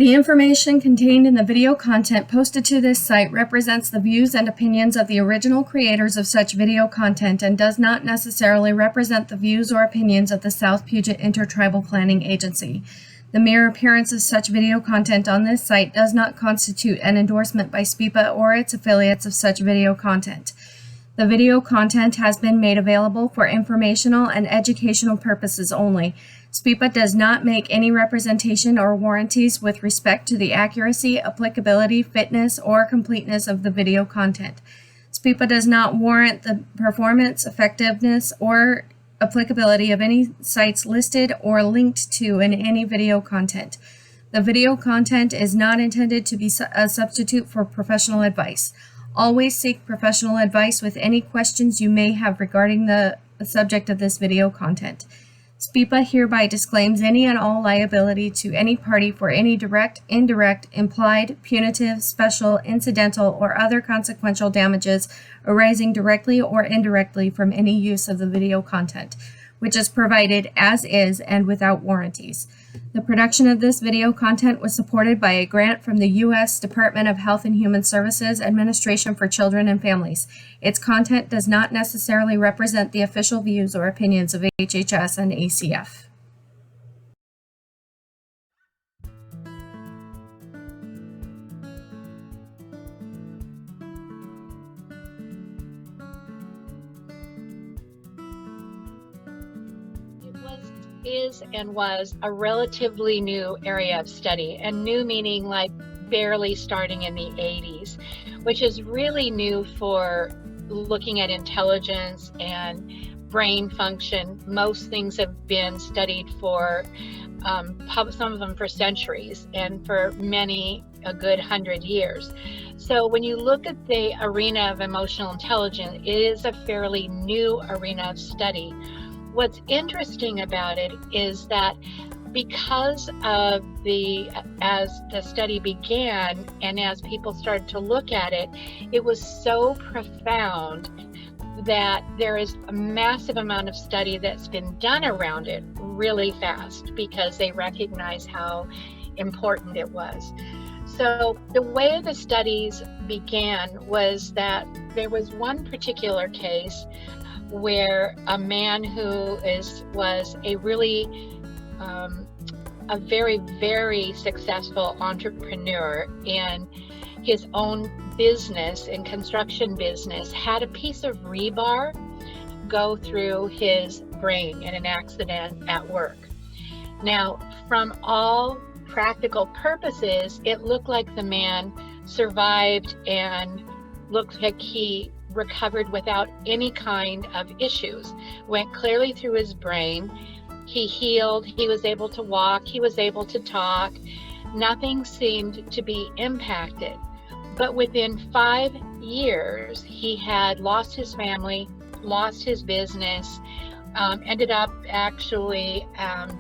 The information contained in the video content posted to this site represents the views and opinions of the original creators of such video content and does not necessarily represent the views or opinions of the South Puget Intertribal Planning Agency. The mere appearance of such video content on this site does not constitute an endorsement by SPIPA or its affiliates of such video content. The video content has been made available for informational and educational purposes only. SPIPA does not make any representation or warranties with respect to the accuracy, applicability, fitness, or completeness of the video content. SPIPA does not warrant the performance, effectiveness, or applicability of any sites listed or linked to in any video content. The video content is not intended to be a substitute for professional advice. Always seek professional advice with any questions you may have regarding the subject of this video content. SPIPA hereby disclaims any and all liability to any party for any direct, indirect, implied, punitive, special, incidental, or other consequential damages arising directly or indirectly from any use of the video content, which is provided as is and without warranties. The production of this video content was supported by a grant from the U.S. Department of Health and Human Services Administration for Children and Families. Its content does not necessarily represent the official views or opinions of HHS and ACF. Is and was a relatively new area of study, and new meaning like barely starting in the 80s, which is really new for looking at intelligence and brain function. Most things have been studied for some of them for centuries, and for many a good 100 years. So when you look at the arena of emotional intelligence, it is a fairly new arena of study. What's interesting about it is that because of as the study began and as people started to look at it, it was so profound that there is a massive amount of study that's been done around it really fast because they recognize how important it was. So the way the studies began was that there was one particular case where a man who was a really a very, very successful entrepreneur in his own business, in construction business, had a piece of rebar go through his brain in an accident at work. Now, from all practical purposes, it looked like the man survived and looked like he recovered without any kind of issues. Went clearly through his brain. He healed. He was able to walk. He was able to talk. Nothing seemed to be impacted. But within 5 years, he had lost his family, lost his business, ended up actually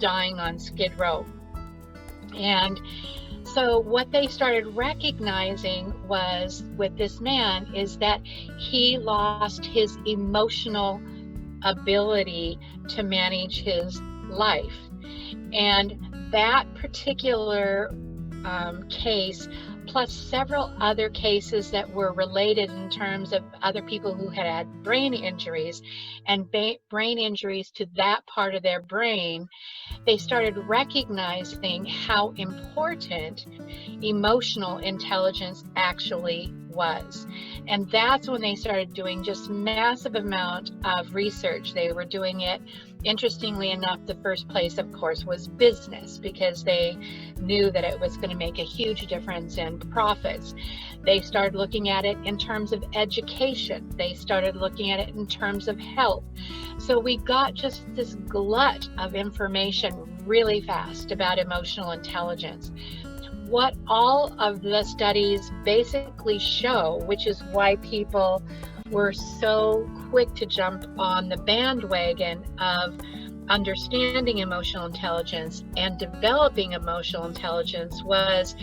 dying on Skid Row. And so what they started recognizing was with this man is that he lost his emotional ability to manage his life. And that particular case, plus several other cases that were related in terms of other people who had brain injuries and brain injuries to that part of their brain, they started recognizing how important emotional intelligence actually was. And that's when they started doing just massive amount of research. They were doing it, interestingly enough, the first place, of course, was business, because they knew that it was going to make a huge difference in profits. They started looking at it in terms of education. They started looking at it in terms of health. So we got just this glut of information really fast about emotional intelligence. What all of the studies basically show, which is why people were so quick to jump on the bandwagon of understanding emotional intelligence and developing emotional intelligence, was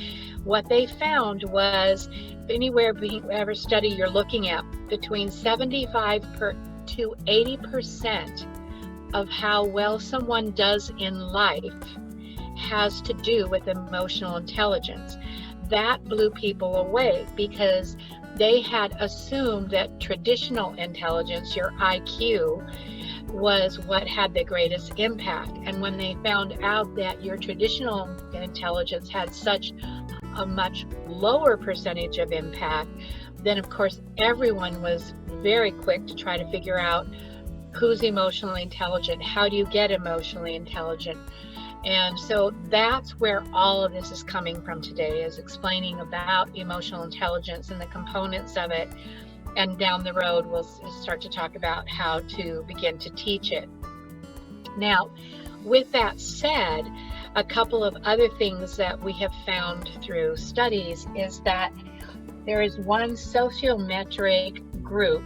what they found was anywhere, whatever study you're looking at, between 75 to 80% of how well someone does in life has to do with emotional intelligence. That blew people away because they had assumed that traditional intelligence, your IQ, was what had the greatest impact. And when they found out that your traditional intelligence had such a much lower percentage of impact, then of course everyone was very quick to try to figure out who's emotionally intelligent, how do you get emotionally intelligent. And so that's where all of this is coming from today, is explaining about emotional intelligence and the components of it. And down the road, we'll start to talk about how to begin to teach it. Now, with that said, a couple of other things that we have found through studies is that there is one sociometric group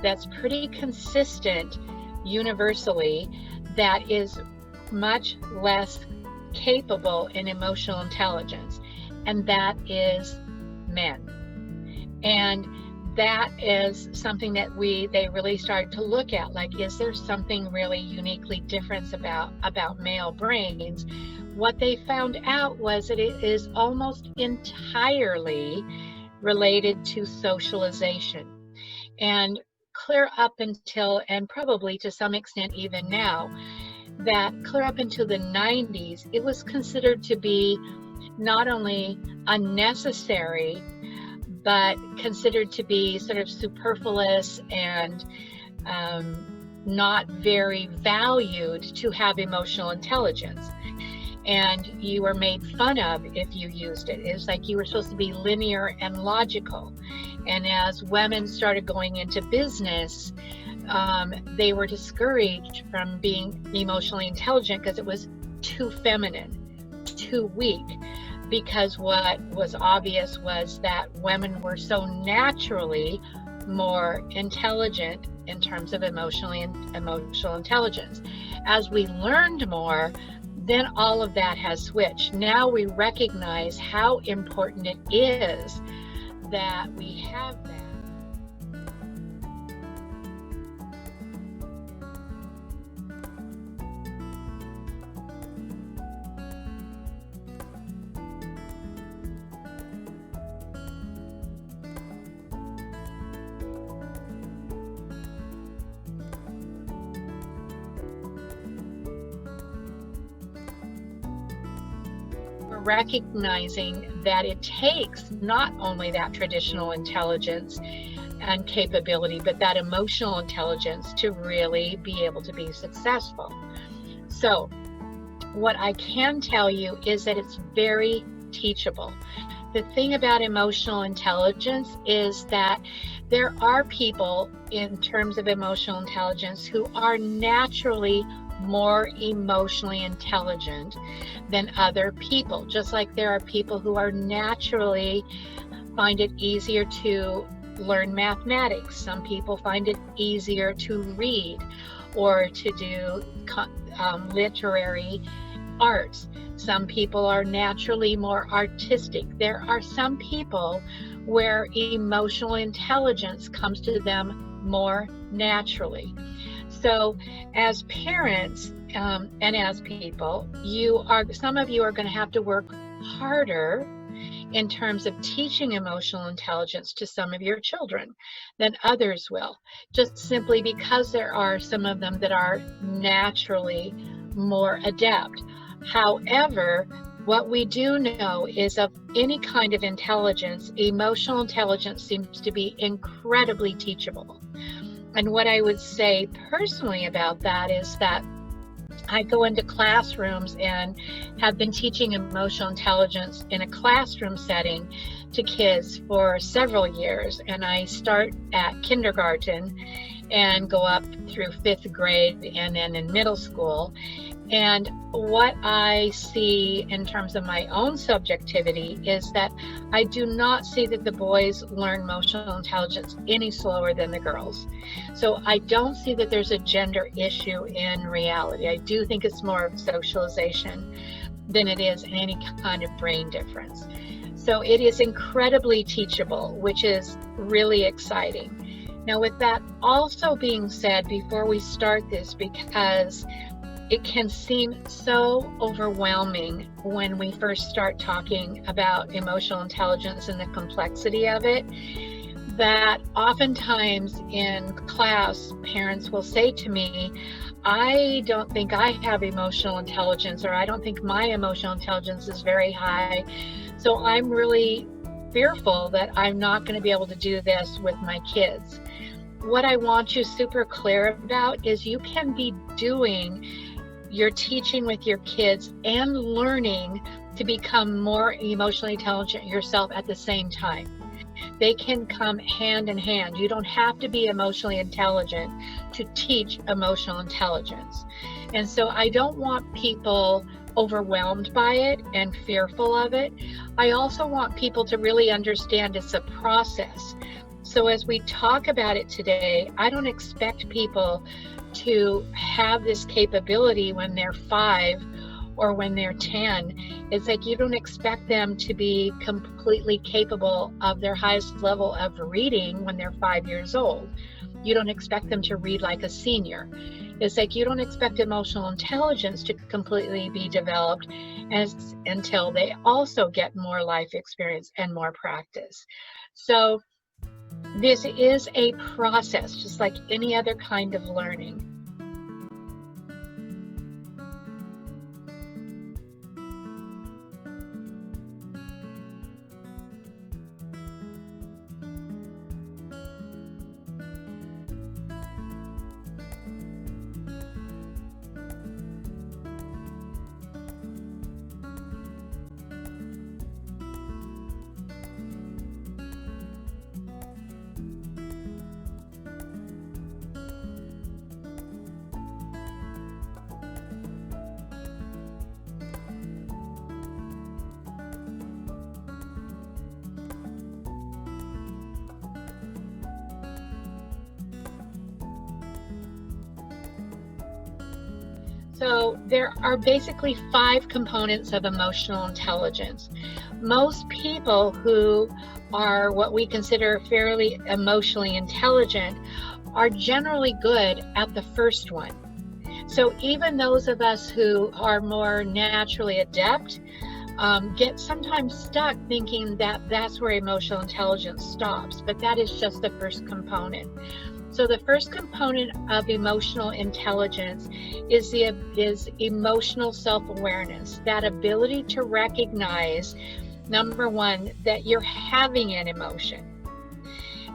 that's pretty consistent universally that is much less capable in emotional intelligence, and that is men. And that is something that they really started to look at, like, is there something really uniquely different about male brains? What they found out was that it is almost entirely related to socialization. And clear up until, and probably to some extent even now, that clear up into the 90s, it was considered to be not only unnecessary, but considered to be sort of superfluous and not very valued to have emotional intelligence. And you were made fun of if you used it. It's like you were supposed to be linear and logical. And as women started going into business, they were discouraged from being emotionally intelligent because it was too feminine, too weak. Because what was obvious was that women were so naturally more intelligent in terms of emotional intelligence. As we learned more, then all of that has switched. Now we recognize how important it is that we have that. Recognizing that it takes not only that traditional intelligence and capability, but that emotional intelligence to really be able to be successful. So what I can tell you is that it's very teachable. The thing about emotional intelligence is that there are people in terms of emotional intelligence who are naturally more emotionally intelligent than other people, just like there are people who are naturally find it easier to learn mathematics. Some people find it easier to read or to do literary arts. Some people are naturally more artistic. There are some people where emotional intelligence comes to them more naturally. So as parents and as people, some of you are going to have to work harder in terms of teaching emotional intelligence to some of your children than others will, just simply because there are some of them that are naturally more adept. However, what we do know is of any kind of intelligence, emotional intelligence seems to be incredibly teachable. And what I would say personally about that is that I go into classrooms and have been teaching emotional intelligence in a classroom setting to kids for several years. And I start at kindergarten and go up through 5th grade and then in middle school. And what I see in terms of my own subjectivity is that I do not see that the boys learn emotional intelligence any slower than the girls. So I don't see that there's a gender issue in reality. I do think it's more of socialization than it is any kind of brain difference. So it is incredibly teachable, which is really exciting. Now, with that also being said, before we start this, because it can seem so overwhelming when we first start talking about emotional intelligence and the complexity of it, that oftentimes in class, parents will say to me, I don't think I have emotional intelligence, or I don't think my emotional intelligence is very high. So I'm really fearful that I'm not going to be able to do this with my kids. What I want you super clear about is you can be doing your teaching with your kids and learning to become more emotionally intelligent yourself at the same time. They can come hand in hand. You don't have to be emotionally intelligent to teach emotional intelligence. And so I don't want people overwhelmed by it and fearful of it. I also want people to really understand it's a process. So as we talk about it today, I don't expect people to have this capability when they're 5 or when they're 10. It's like you don't expect them to be completely capable of their highest level of reading when they're 5 years old. You don't expect them to read like a senior. It's like you don't expect emotional intelligence to completely be developed until they also get more life experience and more practice. So this is a process, just like any other kind of learning. So there are basically 5 components of emotional intelligence. Most people who are what we consider fairly emotionally intelligent are generally good at the first one. So even those of us who are more naturally adept get sometimes stuck thinking that that's where emotional intelligence stops, but that is just the first component. So the first component of emotional intelligence is emotional self-awareness, that ability to recognize, number one, that you're having an emotion.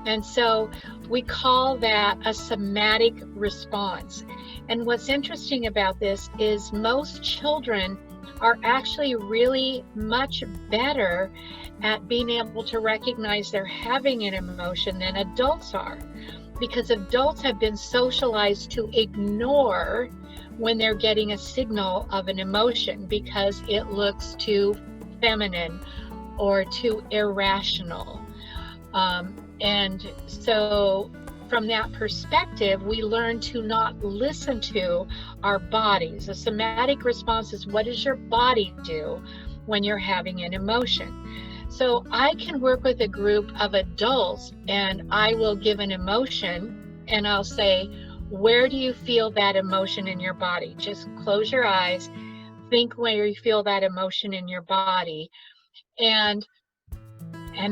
And so we call that a somatic response. And what's interesting about this is most children are actually really much better at being able to recognize they're having an emotion than adults are, because adults have been socialized to ignore when they're getting a signal of an emotion because it looks too feminine or too irrational. And so from that perspective, we learn to not listen to our bodies. A somatic response is, what does your body do when you're having an emotion? So I can work with a group of adults and I will give an emotion and I'll say, where do you feel that emotion in your body? Just close your eyes, think where you feel that emotion in your body. And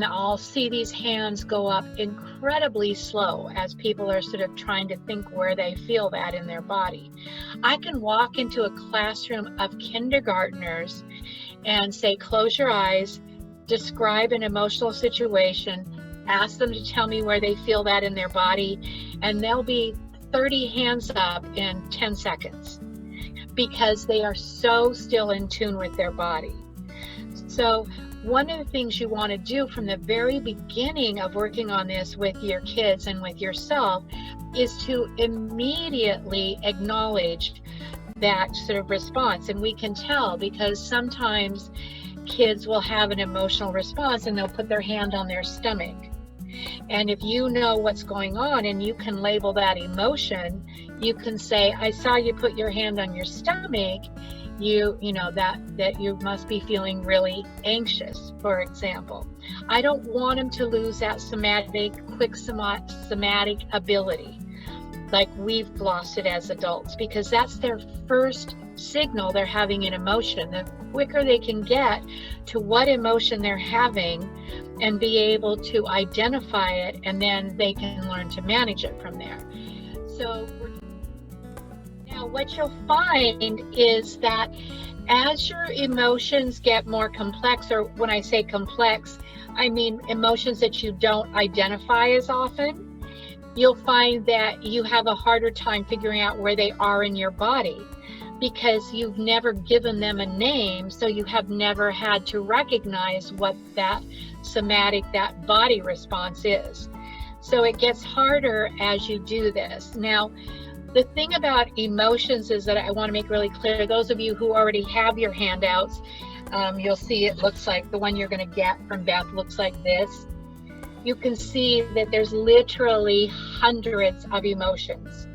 I'll see these hands go up incredibly slow as people are sort of trying to think where they feel that in their body. I can walk into a classroom of kindergartners and say, close your eyes, describe an emotional situation, ask them to tell me where they feel that in their body, and there'll be 30 hands up in 10 seconds because they are so still in tune with their body. So one of the things you want to do from the very beginning of working on this with your kids and with yourself is to immediately acknowledge that sort of response. And we can tell because sometimes kids will have an emotional response and they'll put their hand on their stomach. And if you know what's going on and you can label that emotion, you can say, I saw you put your hand on your stomach. You know that you must be feeling really anxious, for example. I don't want them to lose that somatic ability. like we've lost it as adults, because that's their first signal they're having an emotion. The quicker they can get to what emotion they're having and be able to identify it, and then they can learn to manage it from there. So now what you'll find is that as your emotions get more complex, or when I say complex, I mean emotions that you don't identify as often, you'll find that you have a harder time figuring out where they are in your body, because you've never given them a name, so you have never had to recognize what that somatic, that body response is. So it gets harder as you do this. Now, the thing about emotions is that I want to make really clear, those of you who already have your handouts, you'll see it looks like the one you're going to get from Beth looks like this. You can see that there's literally hundreds of emotions.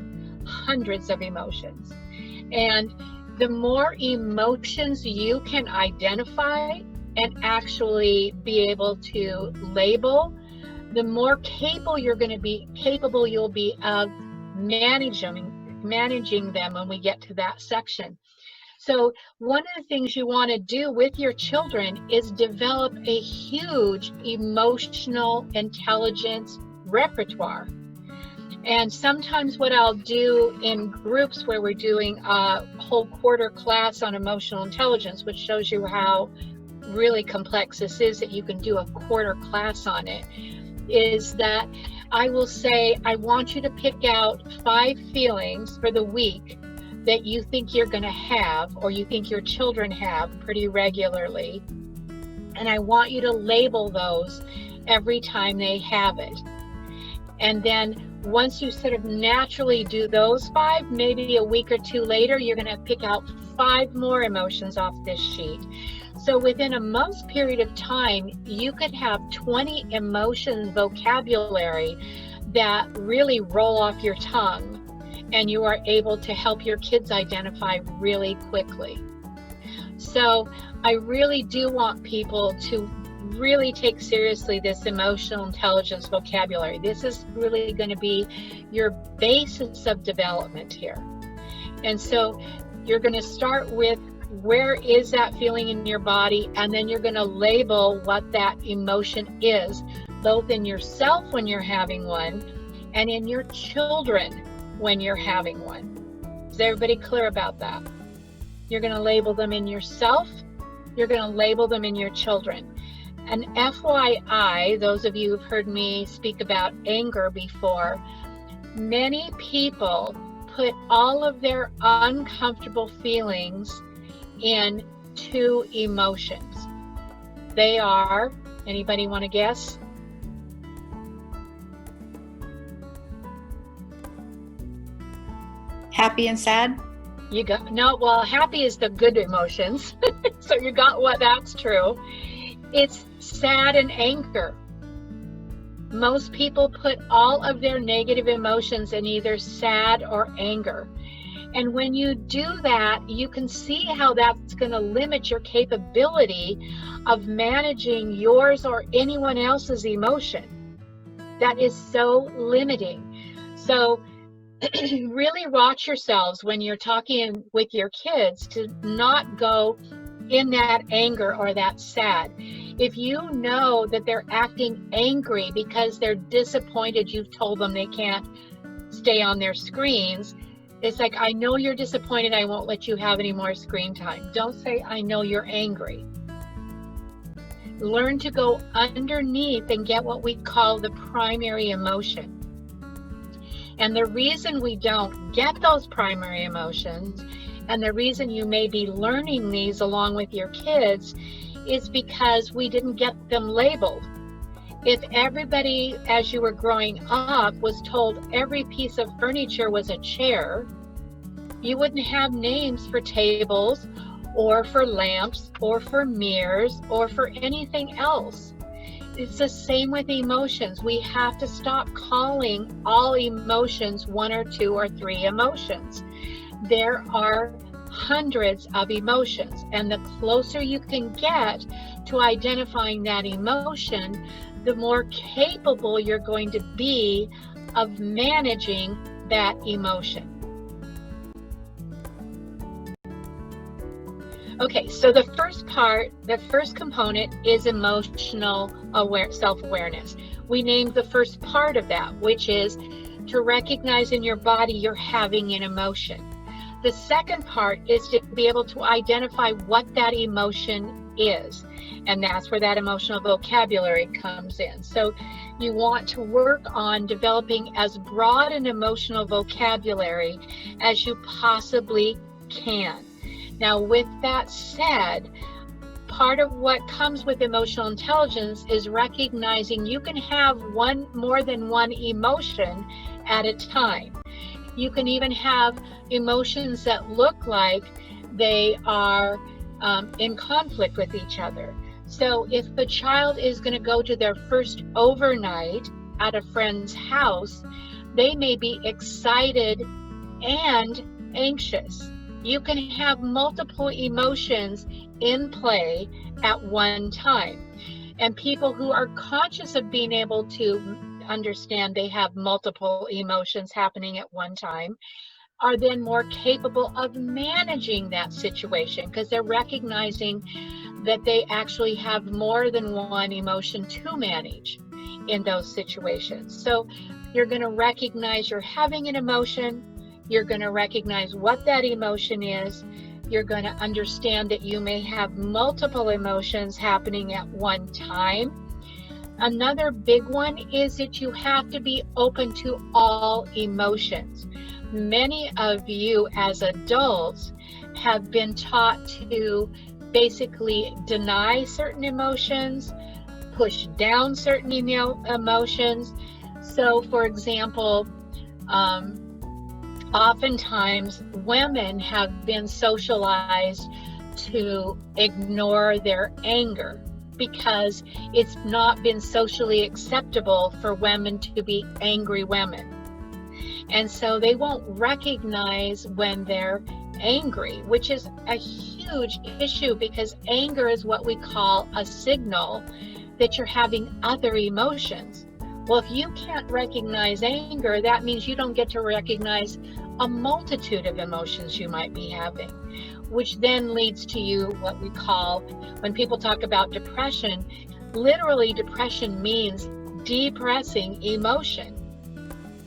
And the more emotions you can identify and actually be able to label, the more capable you'll be of managing them when we get to that section. So one of the things you want to do with your children is develop a huge emotional intelligence repertoire. And sometimes what I'll do in groups where we're doing a whole quarter class on emotional intelligence, which shows you how really complex this is, that you can do a quarter class on it, is that I will say, I want you to pick out 5 feelings for the week that you think you're going to have, or you think your children have pretty regularly. And I want you to label those every time they have it. And then once you sort of naturally do those 5, maybe a week or 2 later, you're going to pick out 5 more emotions off this sheet. So within a month's period of time, you could have 20 emotion vocabulary that really roll off your tongue, and you are able to help your kids identify really quickly. So I really do want people to really take seriously this emotional intelligence vocabulary. This is really going to be your basis of development here. And so you're going to start with, where is that feeling in your body? And then you're going to label what that emotion is, both in yourself when you're having one and in your children when you're having one. Is everybody clear about that? You're going to label them in yourself. You're going to label them in your children. And FYI, those of you who've heard me speak about anger before, many people put all of their uncomfortable feelings in 2 emotions. They are, anybody want to guess? Happy and sad? You got, no, well, happy is the good emotions. So you got what, that's true. It's sad and anger. Most people put all of their negative emotions in either sad or anger. And when you do that, you can see how that's going to limit your capability of managing yours or anyone else's emotion. That is so limiting. So really watch yourselves when you're talking with your kids to not go in that anger or that sad. If you know that they're acting angry because they're disappointed you've told them they can't stay on their screens, it's like, I know you're disappointed, I won't let you have any more screen time. Don't say, I know you're angry. Learn to go underneath and get what we call the primary emotion. And the reason we don't get those primary emotions, and the reason you may be learning these along with your kids, is because we didn't get them labeled. If everybody, as you were growing up, was told every piece of furniture was a chair, you wouldn't have names for tables, or for lamps, or for mirrors, or for anything else. It's the same with emotions. We have to stop calling all emotions 1 or 2 or 3 emotions. There are hundreds of emotions, and the closer you can get to identifying that emotion, the more capable you're going to be of managing that emotion. Okay, so the first component is emotional self-awareness. We named the first part of that, which is to recognize in your body you're having an emotion. The second part is to be able to identify what that emotion is. And that's where that emotional vocabulary comes in. So you want to work on developing as broad an emotional vocabulary as you possibly can. Now, with that said, part of what comes with emotional intelligence is recognizing you can have more than one emotion at a time. You can even have emotions that look like they are in conflict with each other. So if a child is going to go to their first overnight at a friend's house, they may be excited and anxious. You can have multiple emotions in play at one time. And people who are conscious of being able to understand they have multiple emotions happening at one time are then more capable of managing that situation because they're recognizing that they actually have more than one emotion to manage in those situations. So you're going to recognize you're having an emotion. You're going to recognize what that emotion is. You're going to understand that you may have multiple emotions happening at one time. Another big one is that you have to be open to all emotions. Many of you as adults have been taught to basically deny certain emotions, push down certain emotions. So, for example, oftentimes women have been socialized to ignore their anger because it's not been socially acceptable for women to be angry women. And so they won't recognize when they're angry, which is a huge issue because anger is what we call a signal that you're having other emotions. Well, if you can't recognize anger, that means you don't get to recognize a multitude of emotions you might be having, which then leads to you what we call, when people talk about depression, literally depression means depressing emotion.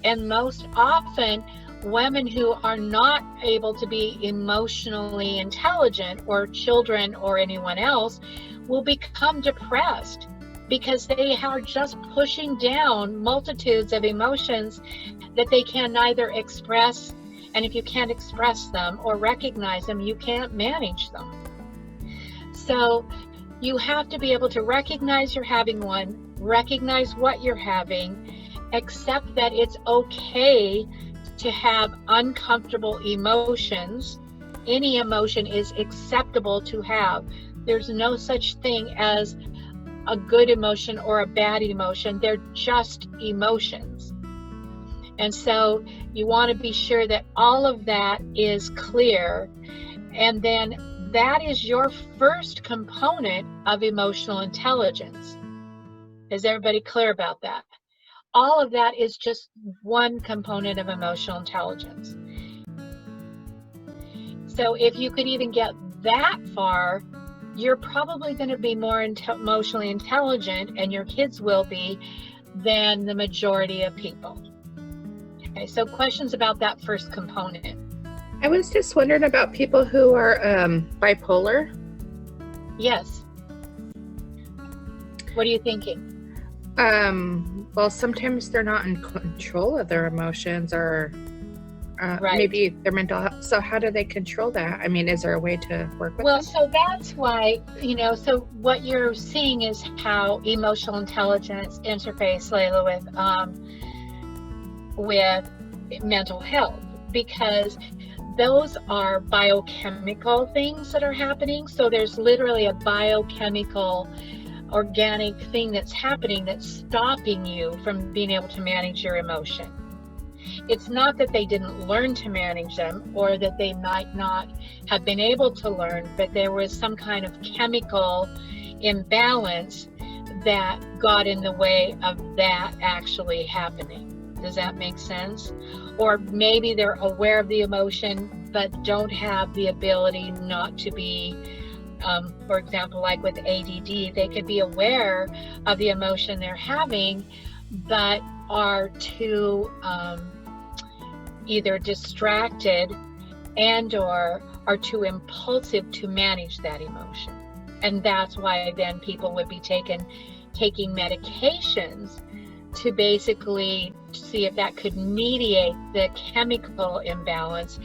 And most often, women who are not able to be emotionally intelligent, or children or anyone else, will become depressed because they are just pushing down multitudes of emotions that they can neither express, and if you can't express them or recognize them, you can't manage them. So you have to be able to recognize you're having one, recognize what you're having, accept that it's okay to have uncomfortable emotions. Any emotion is acceptable to have. There's no such thing as a good emotion or a bad emotion. They're just emotions. And so you want to be sure that all of that is clear. And then that is your first component of emotional intelligence. Is everybody clear about that? All of that is just one component of emotional intelligence. So if you could even get that far, you're probably going to be more emotionally intelligent, and your kids will be, than the majority of people. Okay, so questions about that first component? I was just wondering about people who are bipolar. Yes. What are you thinking? Well, sometimes they're not in control of their emotions, or Right. maybe their mental health. So how do they control that? I mean, is there a way to work with Well, them? so that's why, so what you're seeing is how emotional intelligence interface, Layla, with mental health, because those are biochemical things that are happening. So there's literally a biochemical organic thing that's happening that's stopping you from being able to manage your emotion. It's not that they didn't learn to manage them, or that they might not have been able to learn, but there was some kind of chemical imbalance that got in the way of that actually happening. Does that make sense? Or maybe they're aware of the emotion, but don't have the ability not to be, for example, like with ADD, they could be aware of the emotion they're having, but are too either distracted and or are too impulsive to manage that emotion. And that's why then people would be taking medications to basically see if that could mediate the chemical imbalance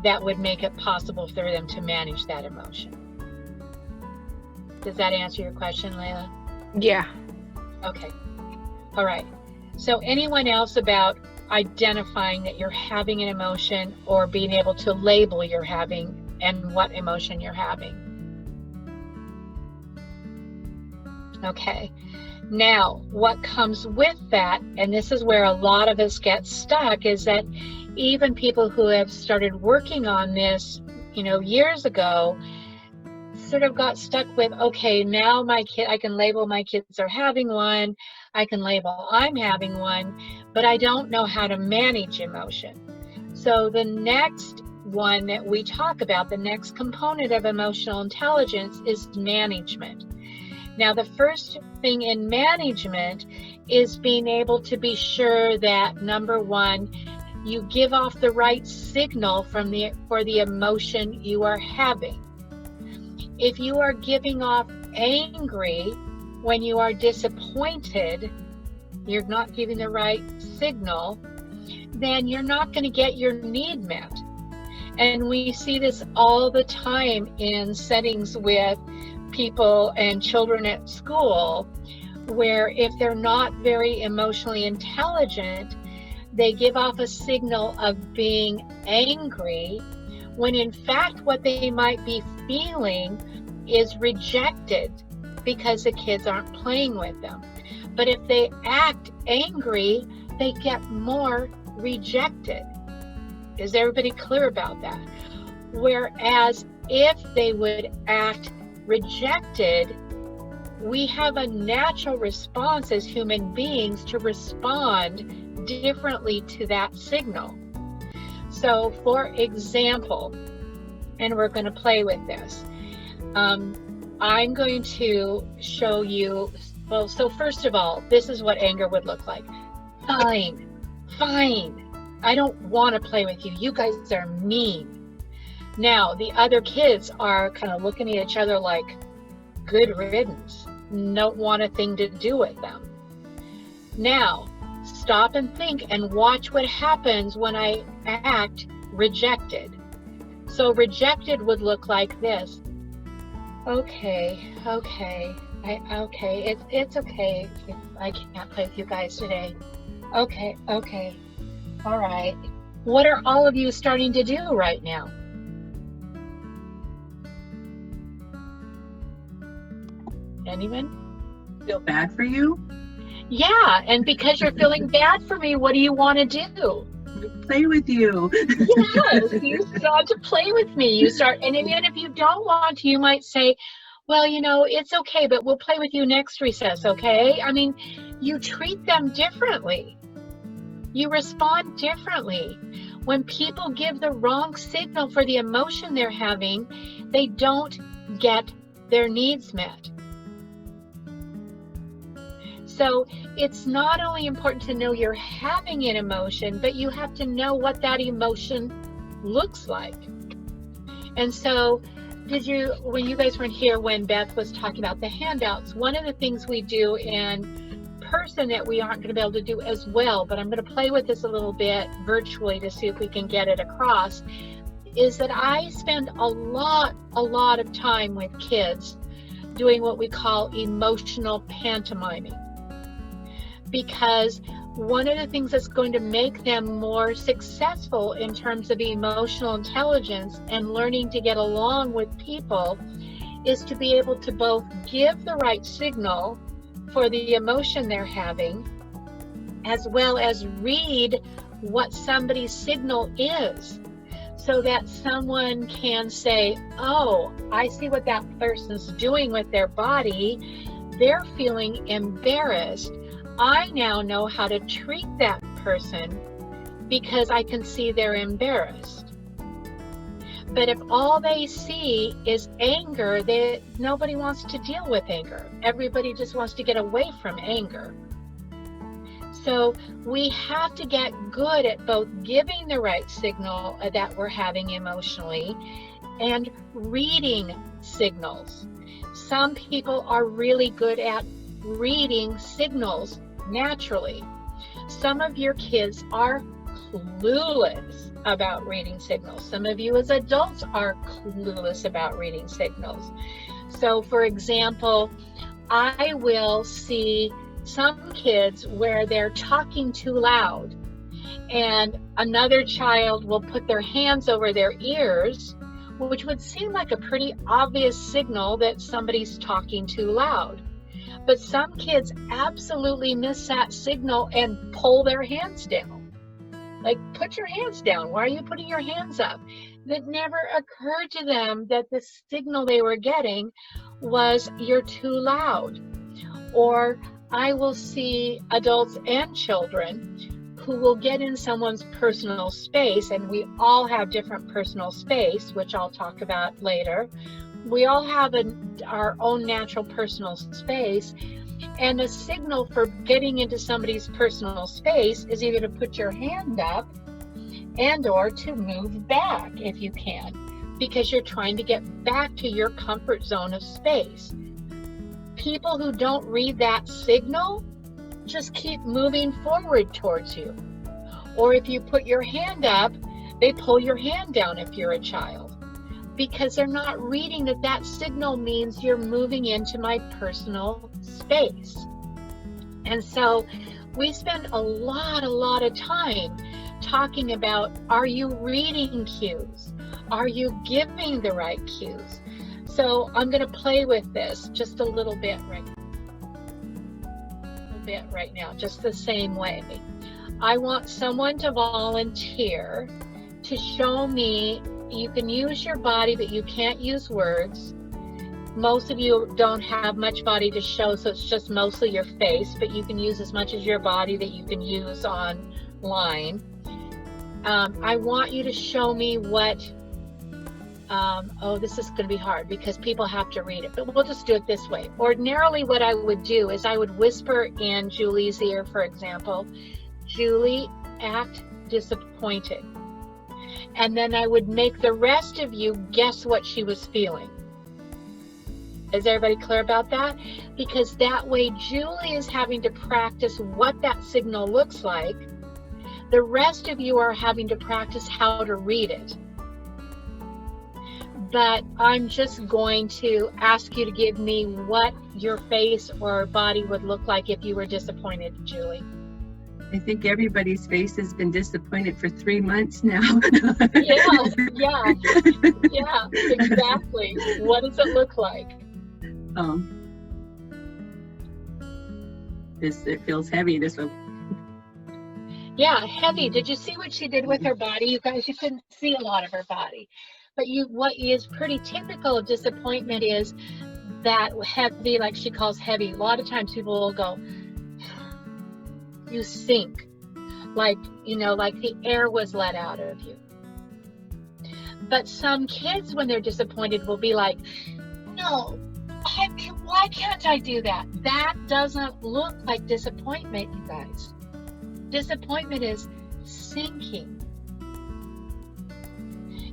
that would make it possible for them to manage that emotion. Does that answer your question, Layla? Yeah. Okay. All right. So anyone else about identifying that you're having an emotion or being able to label you're having and what emotion you're having? Okay. Now, what comes with that, and this is where a lot of us get stuck, is that even people who have started working on this, years ago, sort of got stuck with, okay, now I can label my kids are having one, I can label I'm having one, but I don't know how to manage emotion. So the next one that we talk about, the next component of emotional intelligence, is management. Now, the first thing in management is being able to be sure that, number one, you give off the right signal for the emotion you are having. If you are giving off angry when you are disappointed, you're not giving the right signal, then you're not going to get your need met. And we see this all the time in settings with people and children at school, where if they're not very emotionally intelligent, they give off a signal of being angry, when in fact what they might be feeling is rejected because the kids aren't playing with them. But if they act angry, they get more rejected. Is everybody clear about that? Whereas if they would act rejected, we have a natural response as human beings to respond differently to that signal. So for example, and we're going to play with this, I'm going to show you, so first of all, this is what anger would look like. Fine, I don't want to play with you. You guys are mean. Now, the other kids are kind of looking at each other like, good riddance. Don't want a thing to do with them. Now, stop and think and watch what happens when I act rejected. So rejected would look like this. Okay, it's okay if I can't play with you guys today. Okay, all right. What are all of you starting to do right now? Anyone? Feel bad for you? Yeah, and because you're feeling bad for me, what do you want to do? Play with you. Yes, you start to play with me. And even if you don't want to, you might say, well, it's okay, but we'll play with you next recess, okay? I mean, you treat them differently. You respond differently. When people give the wrong signal for the emotion they're having, they don't get their needs met. So it's not only important to know you're having an emotion, but you have to know what that emotion looks like. And so when you guys weren't here when Beth was talking about the handouts, one of the things we do in person that we aren't going to be able to do as well, but I'm going to play with this a little bit virtually to see if we can get it across, is that I spend a lot of time with kids doing what we call emotional pantomiming. Because one of the things that's going to make them more successful in terms of emotional intelligence and learning to get along with people is to be able to both give the right signal for the emotion they're having, as well as read what somebody's signal is, so that someone can say, oh, I see what that person's doing with their body. They're feeling embarrassed. I now know how to treat that person because I can see they're embarrassed. But if all they see is anger, nobody wants to deal with anger. Everybody just wants to get away from anger. So we have to get good at both giving the right signal that we're having emotionally and reading signals. Some people are really good at reading signals naturally. Some of your kids are clueless about reading signals. Some of you as adults are clueless about reading signals. So for example, I will see some kids where they're talking too loud and another child will put their hands over their ears, which would seem like a pretty obvious signal that somebody's talking too loud. But some kids absolutely miss that signal and pull their hands down. Like, put your hands down. Why are you putting your hands up? That never occurred to them that the signal they were getting was you're too loud. Or I will see adults and children who will get in someone's personal space, and we all have different personal space, which I'll talk about later. We all have our own natural personal space, and the signal for getting into somebody's personal space is either to put your hand up and or to move back if you can, because you're trying to get back to your comfort zone of space. People who don't read that signal just keep moving forward towards you. Or if you put your hand up, they pull your hand down if you're a child, because they're not reading that signal means you're moving into my personal space. And so we spend a lot of time talking about, are you reading cues? Are you giving the right cues? So I'm going to play with this just a little bit right now, just the same way. I want someone to volunteer to show me. You can use your body, but you can't use words. Most of you don't have much body to show, so it's just mostly your face, but you can use as much as your body that you can use online. I want you to show me what, this is going to be hard because people have to read it, but we'll just do it this way. Ordinarily, what I would do is I would whisper in Julie's ear, for example, Julie, act disappointed. And then I would make the rest of you guess what she was feeling. Is everybody clear about that? Because that way Julie is having to practice what that signal looks like. The rest of you are having to practice how to read it. But I'm just going to ask you to give me what your face or body would look like if you were disappointed, Julie. I think everybody's face has been disappointed for 3 months now. Yeah, exactly. What does it look like? It feels heavy, this one. Yeah, heavy. Did you see what she did with her body? You guys, you couldn't see a lot of her body. But what is pretty typical of disappointment is that heavy, like she calls heavy. A lot of times people will go, you sink, like the air was let out of you. But some kids, when they're disappointed, will be like, no, why can't I do that? That doesn't look like disappointment, you guys. Disappointment is sinking.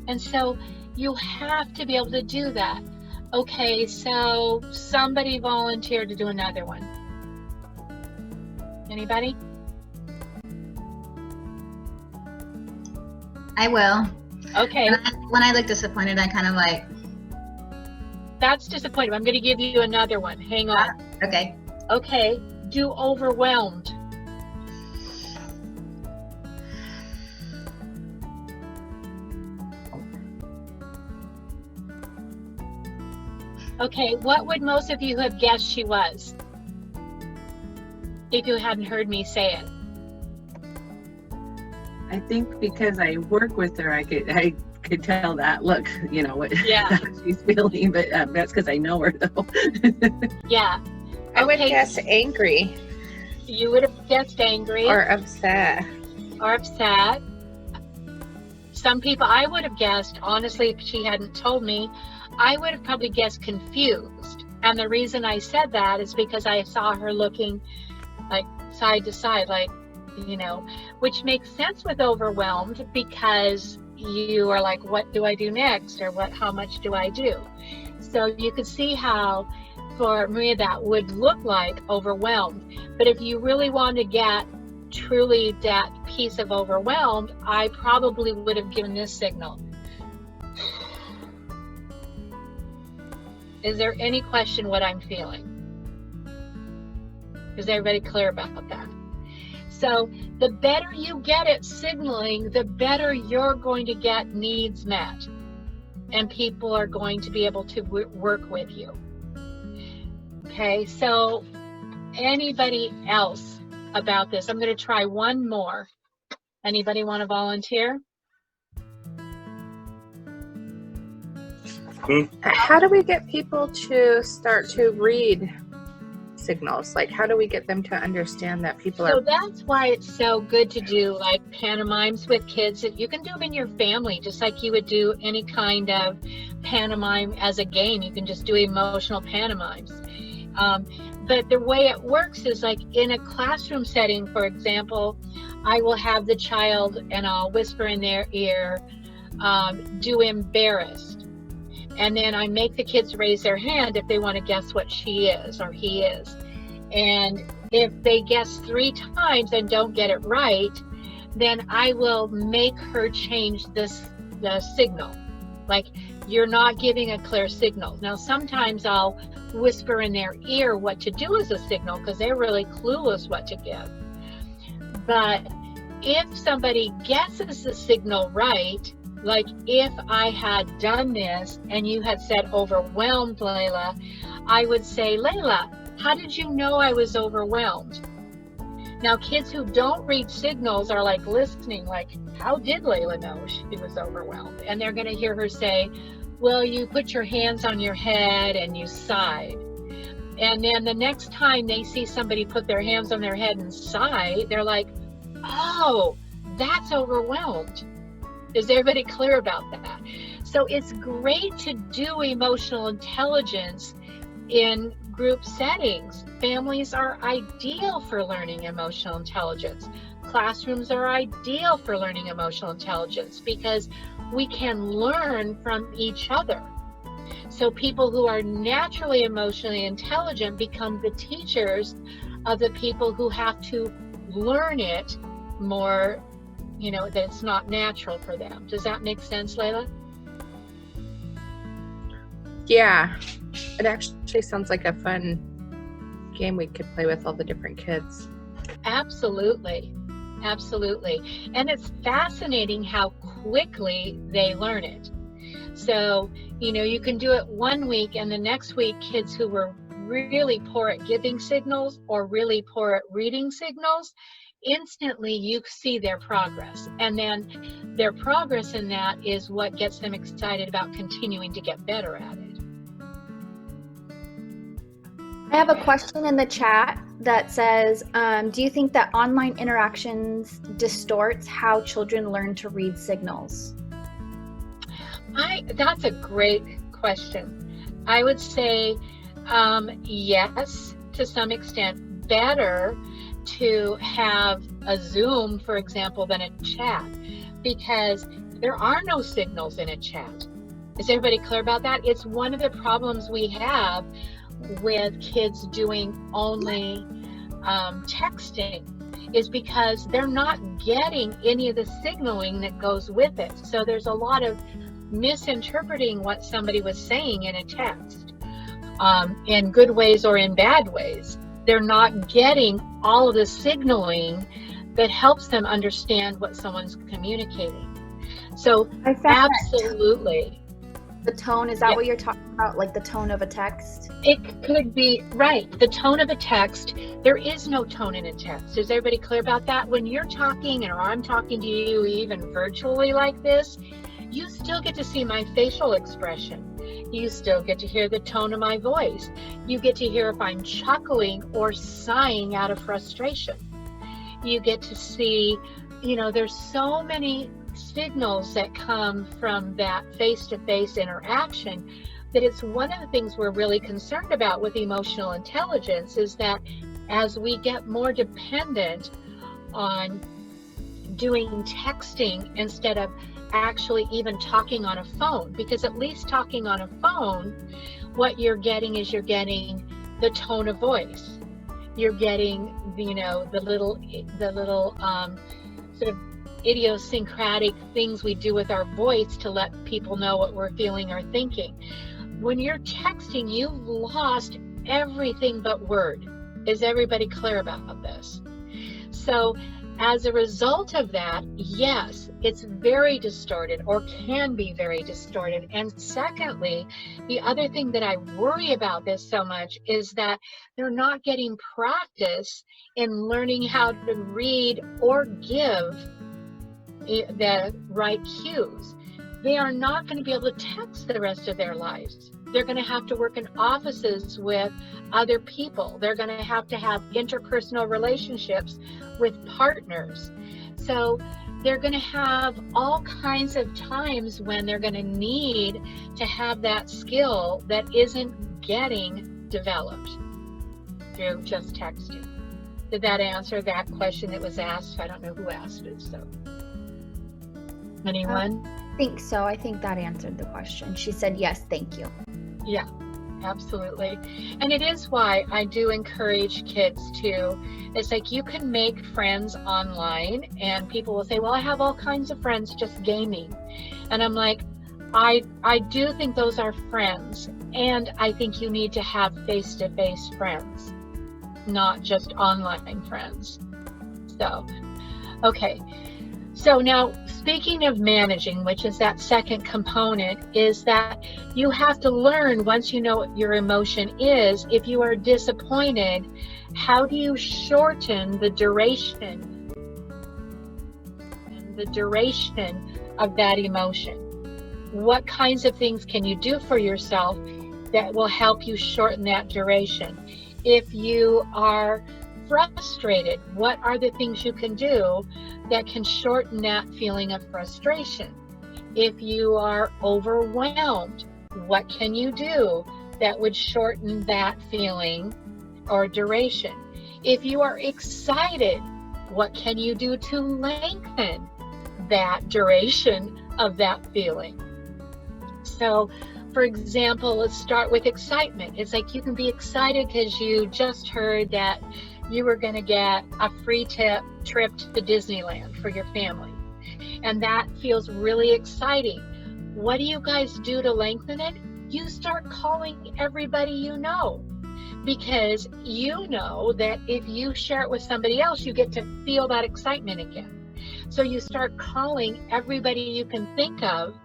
And so you have to be able to do that. Okay, so somebody volunteered to do another one. Anybody? I will. Okay. When I look disappointed, I kind of like... That's disappointed. I'm going to give you another one. Hang on. Okay. Okay. Do overwhelmed. Okay. What would most of you have guessed she was? If you hadn't heard me say it. I think because I work with her, I could tell that look, what she's feeling, but that's because I know her though. Yeah. I would guess angry. You would have guessed angry. Or upset. or upset. Some people, I would have guessed, honestly, if she hadn't told me, I would have probably guessed confused. And the reason I said that is because I saw her looking like side to side, like, you know, which makes sense with overwhelmed, because you are like, what do I do next? Or how much do I do? So you could see how for Maria that would look like overwhelmed. But if you really want to get truly that piece of overwhelmed, I probably would have given this signal. Is there any question what I'm feeling? Is everybody clear about that? So the better you get at signaling, the better you're going to get needs met. And people are going to be able to work with you. Okay, so anybody else about this? I'm going to try one more. Anybody want to volunteer? How do we get people to start to read signals? Like, how do we get them to understand that people So are... that's why it's so good to do like pantomimes with kids. You can do them in your family, just like you would do any kind of pantomime as a game. You can just do emotional pantomimes. But the way it works is like in a classroom setting, for example, I will have the child and I'll whisper in their ear, do embarrassed. And then I make the kids raise their hand if they want to guess what she is or he is. And if they guess 3 times and don't get it right, then I will make her change the signal. Like, you're not giving a clear signal. Now, sometimes I'll whisper in their ear what to do as a signal because they're really clueless what to give. But if somebody guesses the signal right, like if I had done this and you had said overwhelmed, Layla, I would say, Layla, how did you know I was overwhelmed? Now, kids who don't read signals are like listening, like, how did Layla know she was overwhelmed? And they're going to hear her say, well, you put your hands on your head and you sighed. And then the next time they see somebody put their hands on their head and sigh, they're like, oh, that's overwhelmed. Is everybody clear about that? So it's great to do emotional intelligence in group settings. Families are ideal for learning emotional intelligence. Classrooms are ideal for learning emotional intelligence because we can learn from each other. So people who are naturally emotionally intelligent become the teachers of the people who have to learn it more, you know, that it's not natural for them. Does that make sense, Layla? Yeah, it actually sounds like a fun game we could play with all the different kids. Absolutely. Absolutely. And it's fascinating how quickly they learn it. So, you know, you can do it one week and the next week kids who were really poor at giving signals or really poor at reading signals, instantly you see their progress. And then their progress in that is what gets them excited about continuing to get better at it. I have a question in the chat that says, do you think that online interactions distorts how children learn to read signals? That's a great question. I would say yes, to some extent. Better to have a Zoom, for example, than a chat, because there are no signals in a chat. Is everybody clear about that? It's one of the problems we have with kids doing only texting, is because they're not getting any of the signaling that goes with it. So there's a lot of misinterpreting what somebody was saying in a text, in good ways or in bad ways. They're not getting all of the signaling that helps them understand what someone's communicating. So absolutely. The tone, is that what you're talking about, like the tone of a text? It could be, right. The tone of a text, there is no tone in a text. Is everybody clear about that? When you're talking, or I'm talking to you even virtually like this, you still get to see my facial expression. You still get to hear the tone of my voice. You get to hear if I'm chuckling or sighing out of frustration. You get to see there's so many signals that come from that face-to-face interaction that it's one of the things we're really concerned about with emotional intelligence, is that as we get more dependent on doing texting instead of actually even talking on a phone, because at least talking on a phone, what you're getting is the tone of voice. You're getting, the little sort of idiosyncratic things we do with our voice to let people know what we're feeling or thinking. When you're texting, you've lost everything but word. Is everybody clear about this? So as a result of that, yes, it's very distorted, or can be very distorted. And secondly, the other thing that I worry about this so much is that they're not getting practice in learning how to read or give the right cues. They are not going to be able to text the rest of their lives. They're going to have to work in offices with other people. They're going to have interpersonal relationships with partners. So they're going to have all kinds of times when they're going to need to have that skill that isn't getting developed through just texting. Did that answer that question that was asked? I don't know who asked it, so. Anyone? I think so. I think that answered the question. She said, yes, thank you. Yeah, absolutely. And it is why I do encourage kids to, it's like you can make friends online, and people will say, well, I have all kinds of friends just gaming. And I'm like, I do think those are friends. And I think you need to have face-to-face friends, not just online friends. So, okay. So now, speaking of managing, which is that second component, is that you have to learn, once you know what your emotion is, if you are disappointed, how do you shorten the duration of that emotion? What kinds of things can you do for yourself that will help you shorten that duration? If you are frustrated, what are the things you can do that can shorten that feeling of frustration? If you are overwhelmed, what can you do that would shorten that feeling or duration? If you are excited, what can you do to lengthen that duration of that feeling? So, for example, let's start with excitement. It's like you can be excited because you just heard that you were going to get a free trip to Disneyland for your family. And that feels really exciting. What do you guys do to lengthen it? You start calling everybody you know, because you know that if you share it with somebody else, you get to feel that excitement again. So you start calling everybody you can think of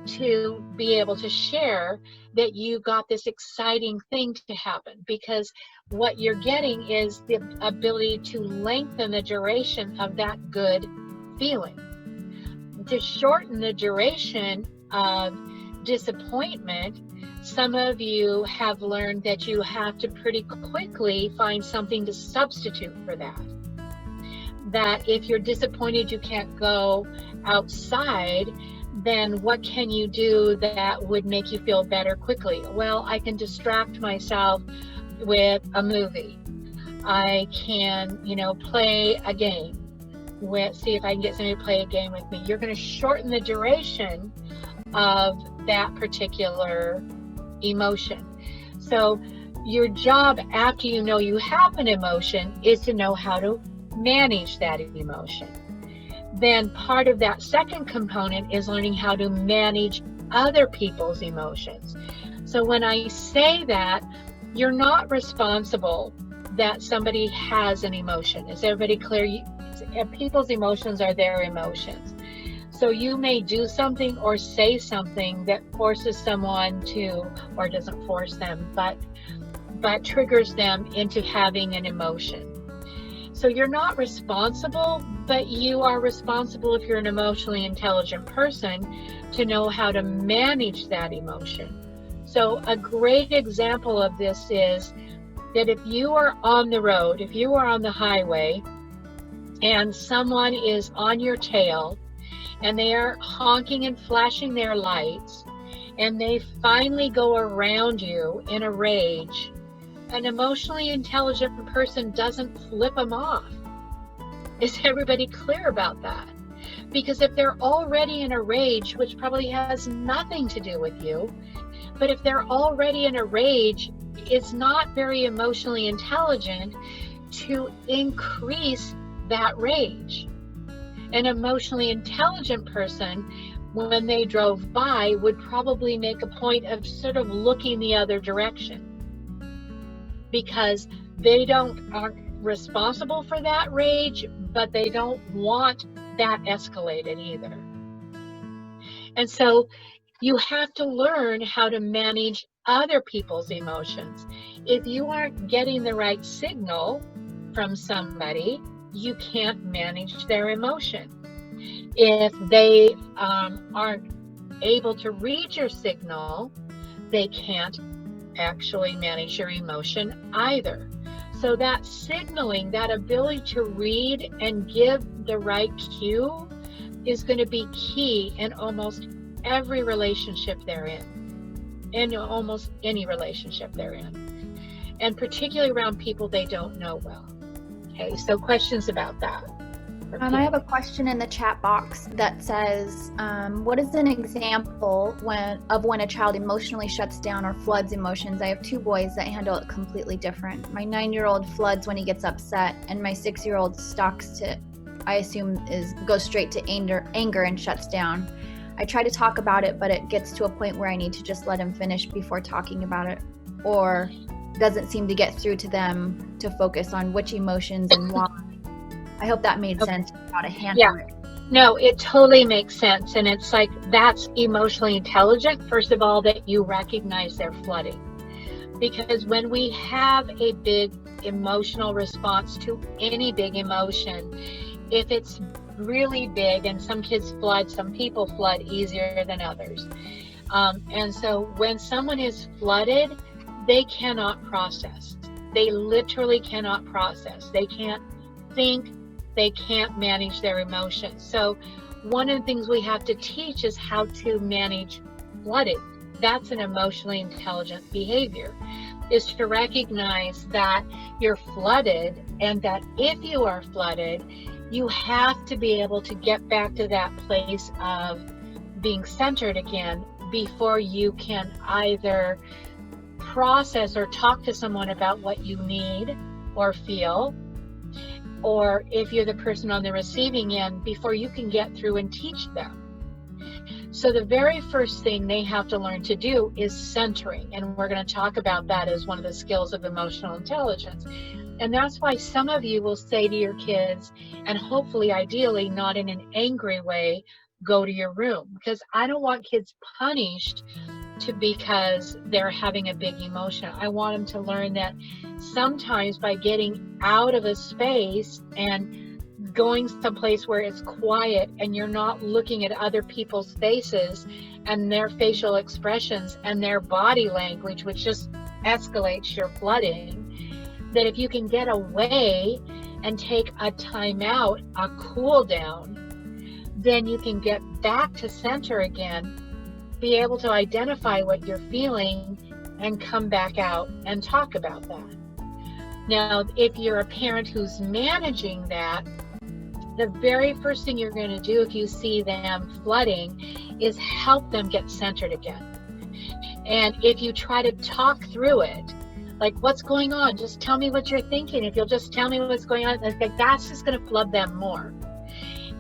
to be able to share that you got this exciting thing to happen, because what you're getting is the ability to lengthen the duration of that good feeling. To shorten the duration of disappointment, some of you have learned that you have to pretty quickly find something to substitute for that. That if you're disappointed you can't go outside, then what can you do that would make you feel better quickly? Well, I can distract myself with a movie. I can, play a game. See if I can get somebody to play a game with me. You're going to shorten the duration of that particular emotion. So your job, after you know you have an emotion, is to know how to manage that emotion. Then part of that second component is learning how to manage other people's emotions. So when I say that, you're not responsible that somebody has an emotion. Is everybody clear? People's emotions are their emotions. So you may do something or say something that forces someone to, or doesn't force them, but triggers them into having an emotion. So you're not responsible, but you are responsible, if you're an emotionally intelligent person, to know how to manage that emotion. So a great example of this is that if you are on the road, if you are on the highway, and someone is on your tail and they are honking and flashing their lights and they finally go around you in a rage, an emotionally intelligent person doesn't flip them off. Is everybody clear about that? Because if they're already in a rage, which probably has nothing to do with you, but if they're already in a rage, it's not very emotionally intelligent to increase that rage. An emotionally intelligent person, when they drove by, would probably make a point of sort of looking the other direction, because they aren't responsible for that rage, but they don't want that escalated either. And so you have to learn how to manage other people's emotions. If you aren't getting the right signal from somebody, you can't manage their emotion. If they aren't able to read your signal, they can't actually manage your emotion either. So that signaling, that ability to read and give the right cue is going to be key in almost every relationship they're in almost any relationship they're in, and particularly around people they don't know well. Okay, so questions about that? I have a question in the chat box that says, what is an example when a child emotionally shuts down or floods emotions? I have two boys that handle it completely different. My 9-year-old floods when he gets upset, and my 6-year-old stalks to, I assume, goes straight to anger and shuts down. I try to talk about it, but it gets to a point where I need to just let him finish before talking about it, or doesn't seem to get through to them to focus on which emotions and why. I hope that made sense how to handle it. No, it totally makes sense. And it's like, that's emotionally intelligent, first of all, that you recognize they're flooding. Because when we have a big emotional response to any big emotion, if it's really big, and some kids flood, some people flood easier than others. And so when someone is flooded, they cannot process. They literally cannot process. They can't think. They can't manage their emotions. So one of the things we have to teach is how to manage flooding. That's an emotionally intelligent behavior, is to recognize that you're flooded, and that if you are flooded, you have to be able to get back to that place of being centered again before you can either process or talk to someone about what you need or feel, or if you're the person on the receiving end, before you can get through and teach them. So the very first thing they have to learn to do is centering, and we're going to talk about that as one of the skills of emotional intelligence. And that's why some of you will say to your kids, and hopefully ideally not in an angry way, go to your room, because I don't want kids punished because they're having a big emotion. I want them to learn that sometimes by getting out of a space and going someplace where it's quiet and you're not looking at other people's faces and their facial expressions and their body language, which just escalates your flooding, that if you can get away and take a time out, a cool down, then you can get back to center again, be able to identify what you're feeling, and come back out and talk about that. Now, if you're a parent who's managing that, the very first thing you're going to do if you see them flooding is help them get centered again. And if you try to talk through it, like, what's going on? Just tell me what you're thinking. If you'll just tell me what's going on, that's just going to flood them more.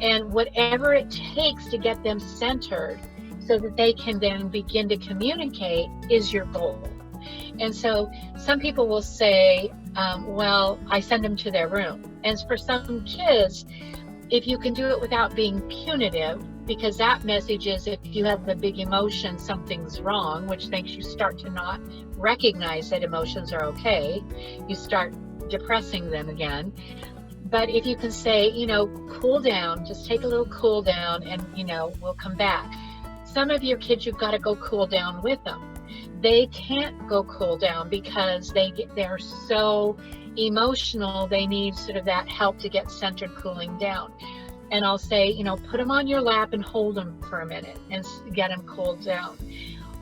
And whatever it takes to get them centered so that they can then begin to communicate is your goal. And so some people will say, well, I send them to their room. And for some kids, if you can do it without being punitive, because that message is, if you have the big emotion, something's wrong, which makes you start to not recognize that emotions are okay. You start depressing them again. But if you can say, cool down, just take a little cool down, and, we'll come back. Some of your kids, you've got to go cool down with them. They can't go cool down because they're so emotional, they need sort of that help to get centered, cooling down. And I'll say, you know, put them on your lap and hold them for a minute and get them cooled down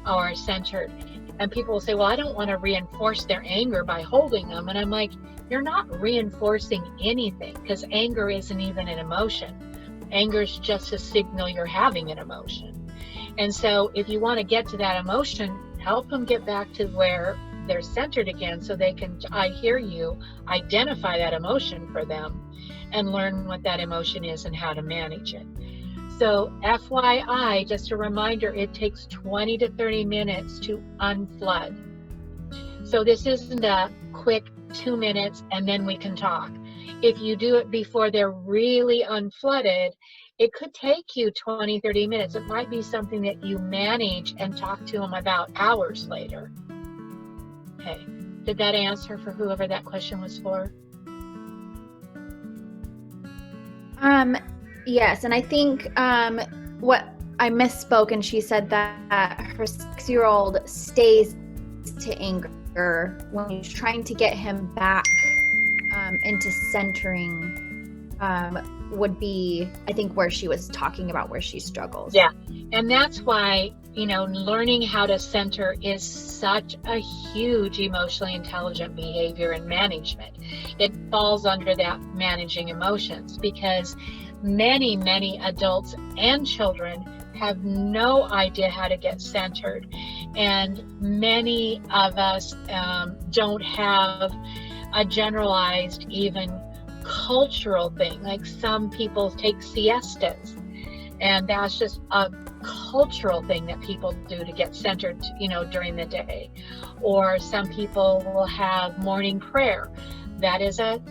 or centered. And people will say, well, I don't want to reinforce their anger by holding them. And I'm like, you're not reinforcing anything, because anger isn't even an emotion. Anger is just a signal you're having an emotion. And so if you want to get to that emotion, help them get back to where they're centered again, so they can, I hear you, identify that emotion for them and learn what that emotion is and how to manage it. So FYI, just a reminder, it takes 20 to 30 minutes to unflood. So this isn't a quick 2 minutes and then we can talk. If you do it before they're really unflooded, it could take you 20, 30 minutes. It might be something that you manage and talk to them about hours later. Okay, did that answer for whoever that question was for? Yes, and I think what I misspoke, and she said that her 6-year-old stays to anger when you're trying to get him back into centering would be, I think, where she was talking about where she struggles. Yeah, and that's why, you know, learning how to center is such a huge emotionally intelligent behavior and management. It falls under that managing emotions, because many adults and children have no idea how to get centered, and many of us don't have a generalized, even cultural thing. Like some people take siestas, and that's just a cultural thing that people do to get centered, you know, during the day. Or some people will have morning prayer. That is a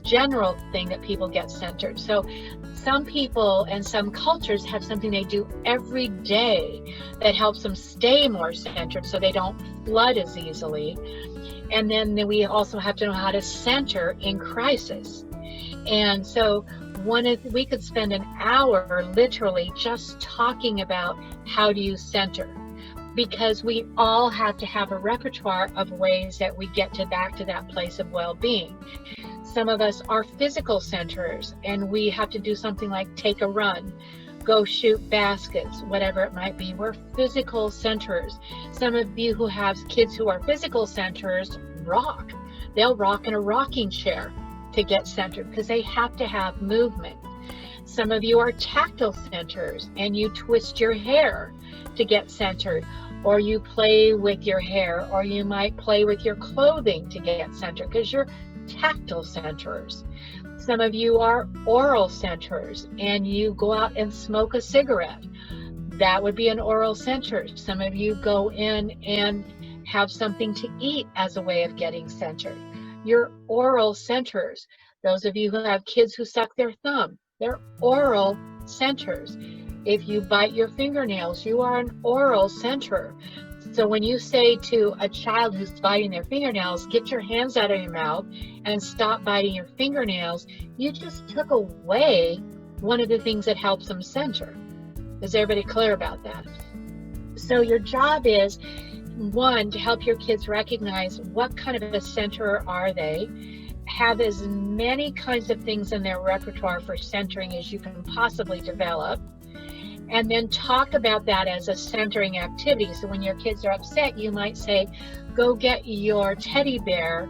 general thing that people get centered. So some people and some cultures have something they do every day that helps them stay more centered so they don't flood as easily. And then we also have to know how to center in crisis. And so we could spend an hour literally just talking about how do you center, because we all have to have a repertoire of ways that we get back to that place of well-being. Some of us are physical centers, and we have to do something like take a run, go shoot baskets, whatever it might be. We're physical centers. Some of you who have kids who are physical centers rock. They'll rock in a rocking chair to get centered because they have to have movement. Some of you are tactile centers, and you twist your hair to get centered, or you play with your hair, or you might play with your clothing to get centered because you're tactile centers. Some of you are oral centers, and you go out and smoke a cigarette. That would be an oral center. Some of you go in and have something to eat as a way of getting centered. You're oral centers. Those of you who have kids who suck their thumb, they're oral centers. If you bite your fingernails, you are an oral center. So when you say to a child who's biting their fingernails, get your hands out of your mouth and stop biting your fingernails, you just took away one of the things that helps them center. Is everybody clear about that? So your job is, one, to help your kids recognize what kind of a center are they, have as many kinds of things in their repertoire for centering as you can possibly develop, and then talk about that as a centering activity. So when your kids are upset, you might say, go get your teddy bear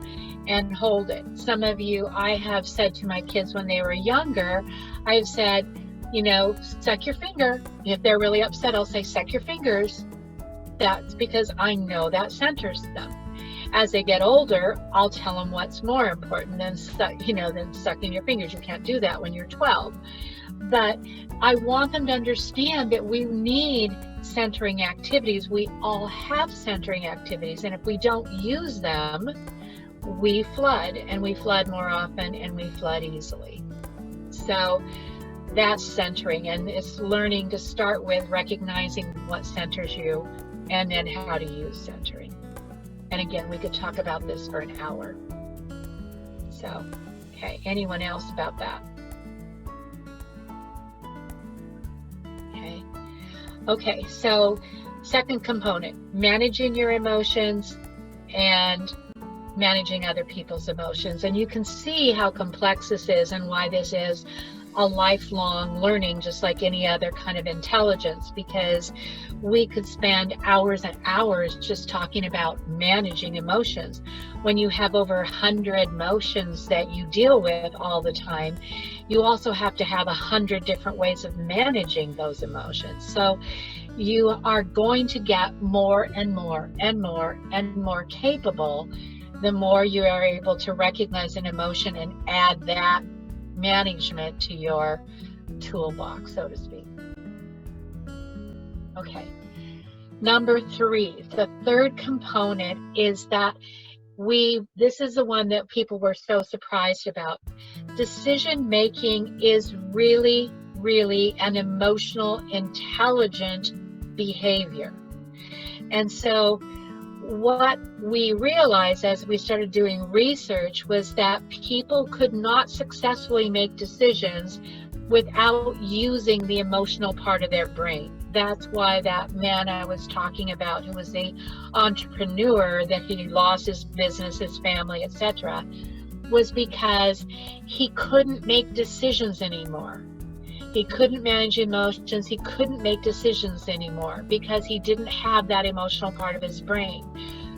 and hold it. Some of you, I have said to my kids when they were younger, I've said, you know, suck your finger. If they're really upset, I'll say, suck your fingers. That's because I know that centers them. As they get older, I'll tell them what's more important than sucking your fingers. You can't do that when you're 12. But I want them to understand that we need centering activities. We all have centering activities, and if we don't use them, we flood, and we flood more often, and we flood easily. So that's centering, and it's learning to start with recognizing what centers you, and then how to use centering. And again, we could talk about this for an hour. So, okay, anyone else about that? Okay, so second component, managing your emotions and managing other people's emotions. And you can see how complex this is and why this is a lifelong learning, just like any other kind of intelligence, because we could spend hours and hours just talking about managing emotions. When you have over 100 emotions that you deal with all the time, you also have to have 100 different ways of managing those emotions. So you are going to get more and more and more and more capable the more you are able to recognize an emotion and add that management to your toolbox, so to speak. Okay. Number 3, the third component is that this is the one that people were so surprised about. Decision making is really, really an emotional, intelligent behavior. And so what we realized as we started doing research was that people could not successfully make decisions without using the emotional part of their brain. That's why that man I was talking about, who was the entrepreneur, that he lost his business, his family, etc., was because he couldn't make decisions anymore. He couldn't manage emotions. He couldn't make decisions anymore because he didn't have that emotional part of his brain.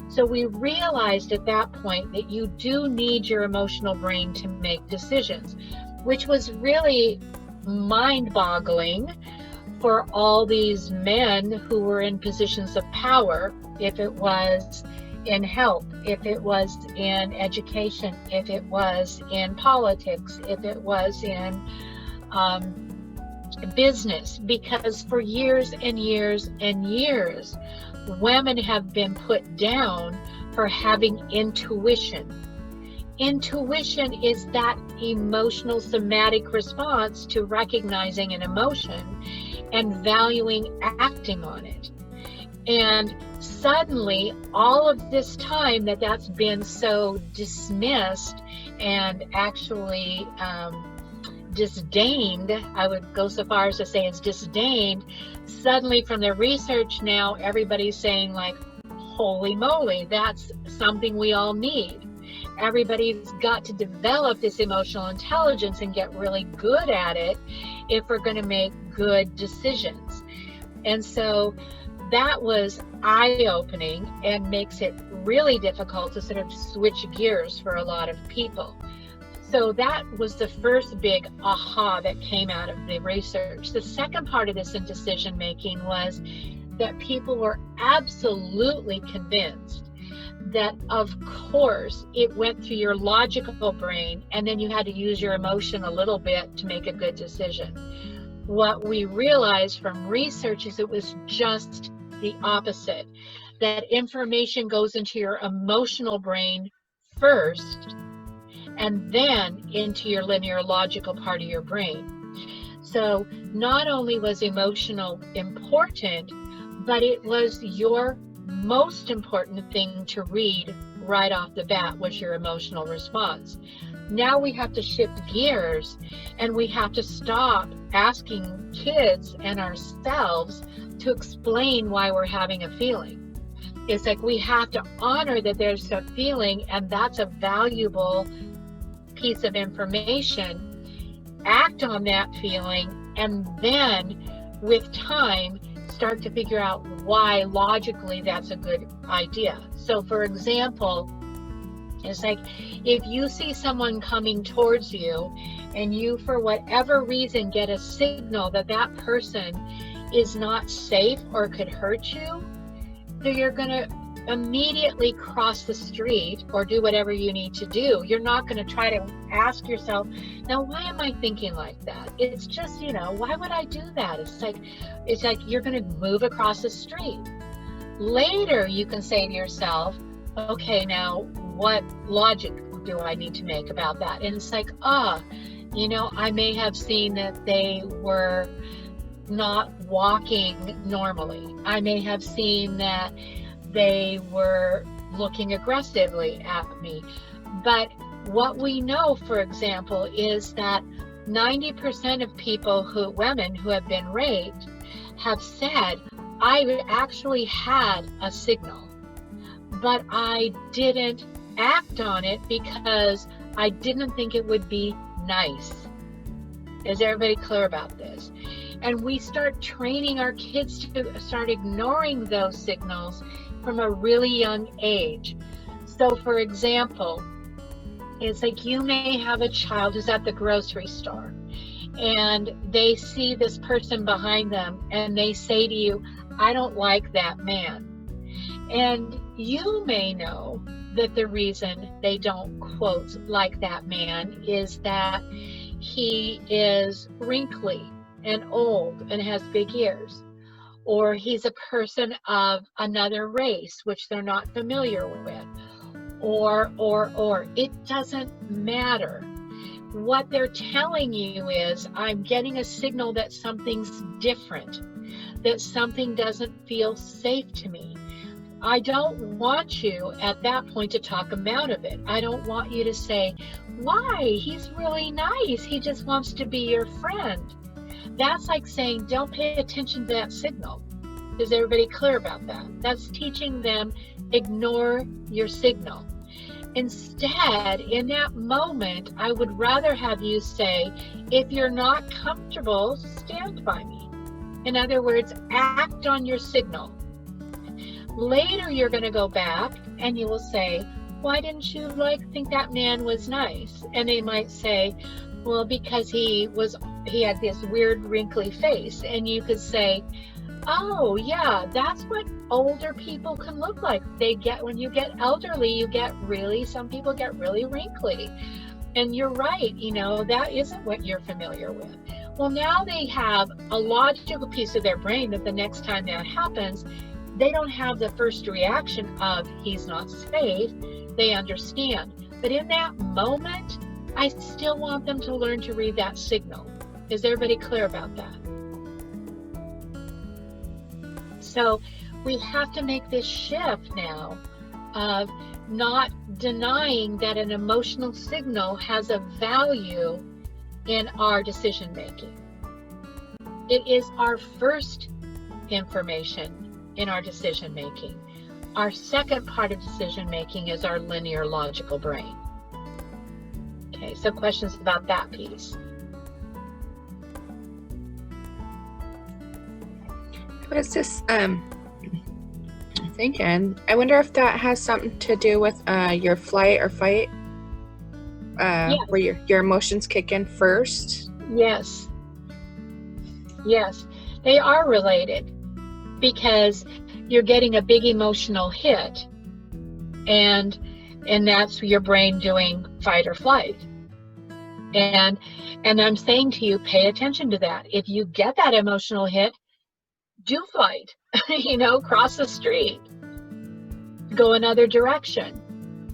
So we realized at that point that you do need your emotional brain to make decisions, which was really mind-boggling for all these men who were in positions of power, if it was in health, if it was in education, if it was in politics, if it was in business, because for years and years and years, women have been put down for having intuition. Intuition is that emotional somatic response to recognizing an emotion and valuing acting on it. And suddenly, all of this time that's been so dismissed and actually disdained, I would go so far as to say it's disdained, suddenly from the research now, everybody's saying like, holy moly, that's something we all need. Everybody's got to develop this emotional intelligence and get really good at it if we're going to make good decisions. And so that was eye-opening and makes it really difficult to sort of switch gears for a lot of people. So that was the first big aha that came out of the research. The second part of this in decision making was that people were absolutely convinced that, of course, it went through your logical brain and then you had to use your emotion a little bit to make a good decision. What we realized from research is it was just the opposite, that information goes into your emotional brain first and then into your linear logical part of your brain. So not only was emotional important, but it was your most important thing to read right off the bat was your emotional response. Now we have to shift gears and we have to stop asking kids and ourselves to explain why we're having a feeling. It's like we have to honor that there's a feeling and that's a valuable piece of information, act on that feeling, and then with time start to figure out why logically that's a good idea. So for example, it's like if you see someone coming towards you and you for whatever reason get a signal that that person is not safe or could hurt you, so you're going to immediately cross the street or do whatever you need to do. You're not going to try to ask yourself, now why am I thinking like that? It's just, why would I do that? It's like you're going to move across the street. Later you can say to yourself, okay, now what logic do I need to make about that? And it's like, I may have seen that they were not walking normally. I may have seen that they were looking aggressively at me. But what we know, for example, is that 90% of women who have been raped have said, I actually had a signal, but I didn't act on it because I didn't think it would be nice. Is everybody clear about this? And we start training our kids to start ignoring those signals from a really young age. So for example, it's like you may have a child who's at the grocery store and they see this person behind them and they say to you, I don't like that man. And you may know that the reason they don't, quote, like that man is that he is wrinkly and old and has big ears, or he's a person of another race which they're not familiar with, or it doesn't matter. What they're telling you is, I'm getting a signal that something's different, that something doesn't feel safe to me. I don't want you at that point to talk him out of it. I don't want you to say, why? He's really nice. He just wants to be your friend. That's like saying, don't pay attention to that signal. Is everybody clear about that? That's teaching them, ignore your signal. Instead, in that moment, I would rather have you say, if you're not comfortable, stand by me. In other words, act on your signal. Later, you're going to go back and you will say, why didn't you think that man was nice? And they might say, well, because he had this weird wrinkly face. And you could say, oh yeah, that's what older people can look like. When you get elderly, some people get really wrinkly. And you're right, that isn't what you're familiar with. Well, now they have a logical piece of their brain that the next time that happens, they don't have the first reaction of he's not safe. They understand. But in that moment, I still want them to learn to read that signal. Is everybody clear about that? So we have to make this shift now of not denying that an emotional signal has a value in our decision making. It is our first information in our decision making. Our second part of decision making is our linear logical brain. Okay, so questions about that piece? I was just thinking, I wonder if that has something to do with your flight or fight, Yes. where your emotions kick in first. Yes, they are related because you're getting a big emotional hit, and that's your brain doing fight or flight. And I'm saying to you, pay attention to that. If you get that emotional hit, do fight. Cross the street, go another direction,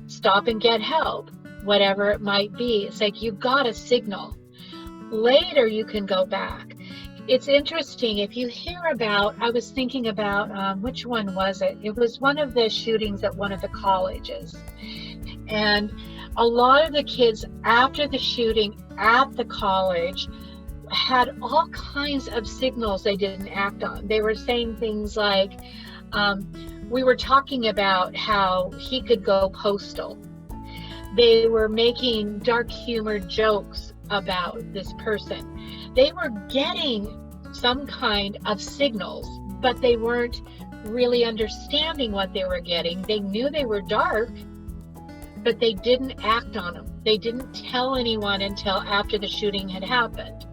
stop and get help, whatever it might be. It's like you got a signal. Later you can go back. It's interesting, if you hear about, I was thinking about, which one was it? It was one of the shootings at one of the colleges. And a lot of the kids after the shooting at the college had all kinds of signals they didn't act on. They were saying things like, we were talking about how he could go postal. They were making dark humor jokes about this person. They were getting some kind of signals, but they weren't really understanding what they were getting. They knew they were dark, but they didn't act on them. They didn't tell anyone until after the shooting had happened.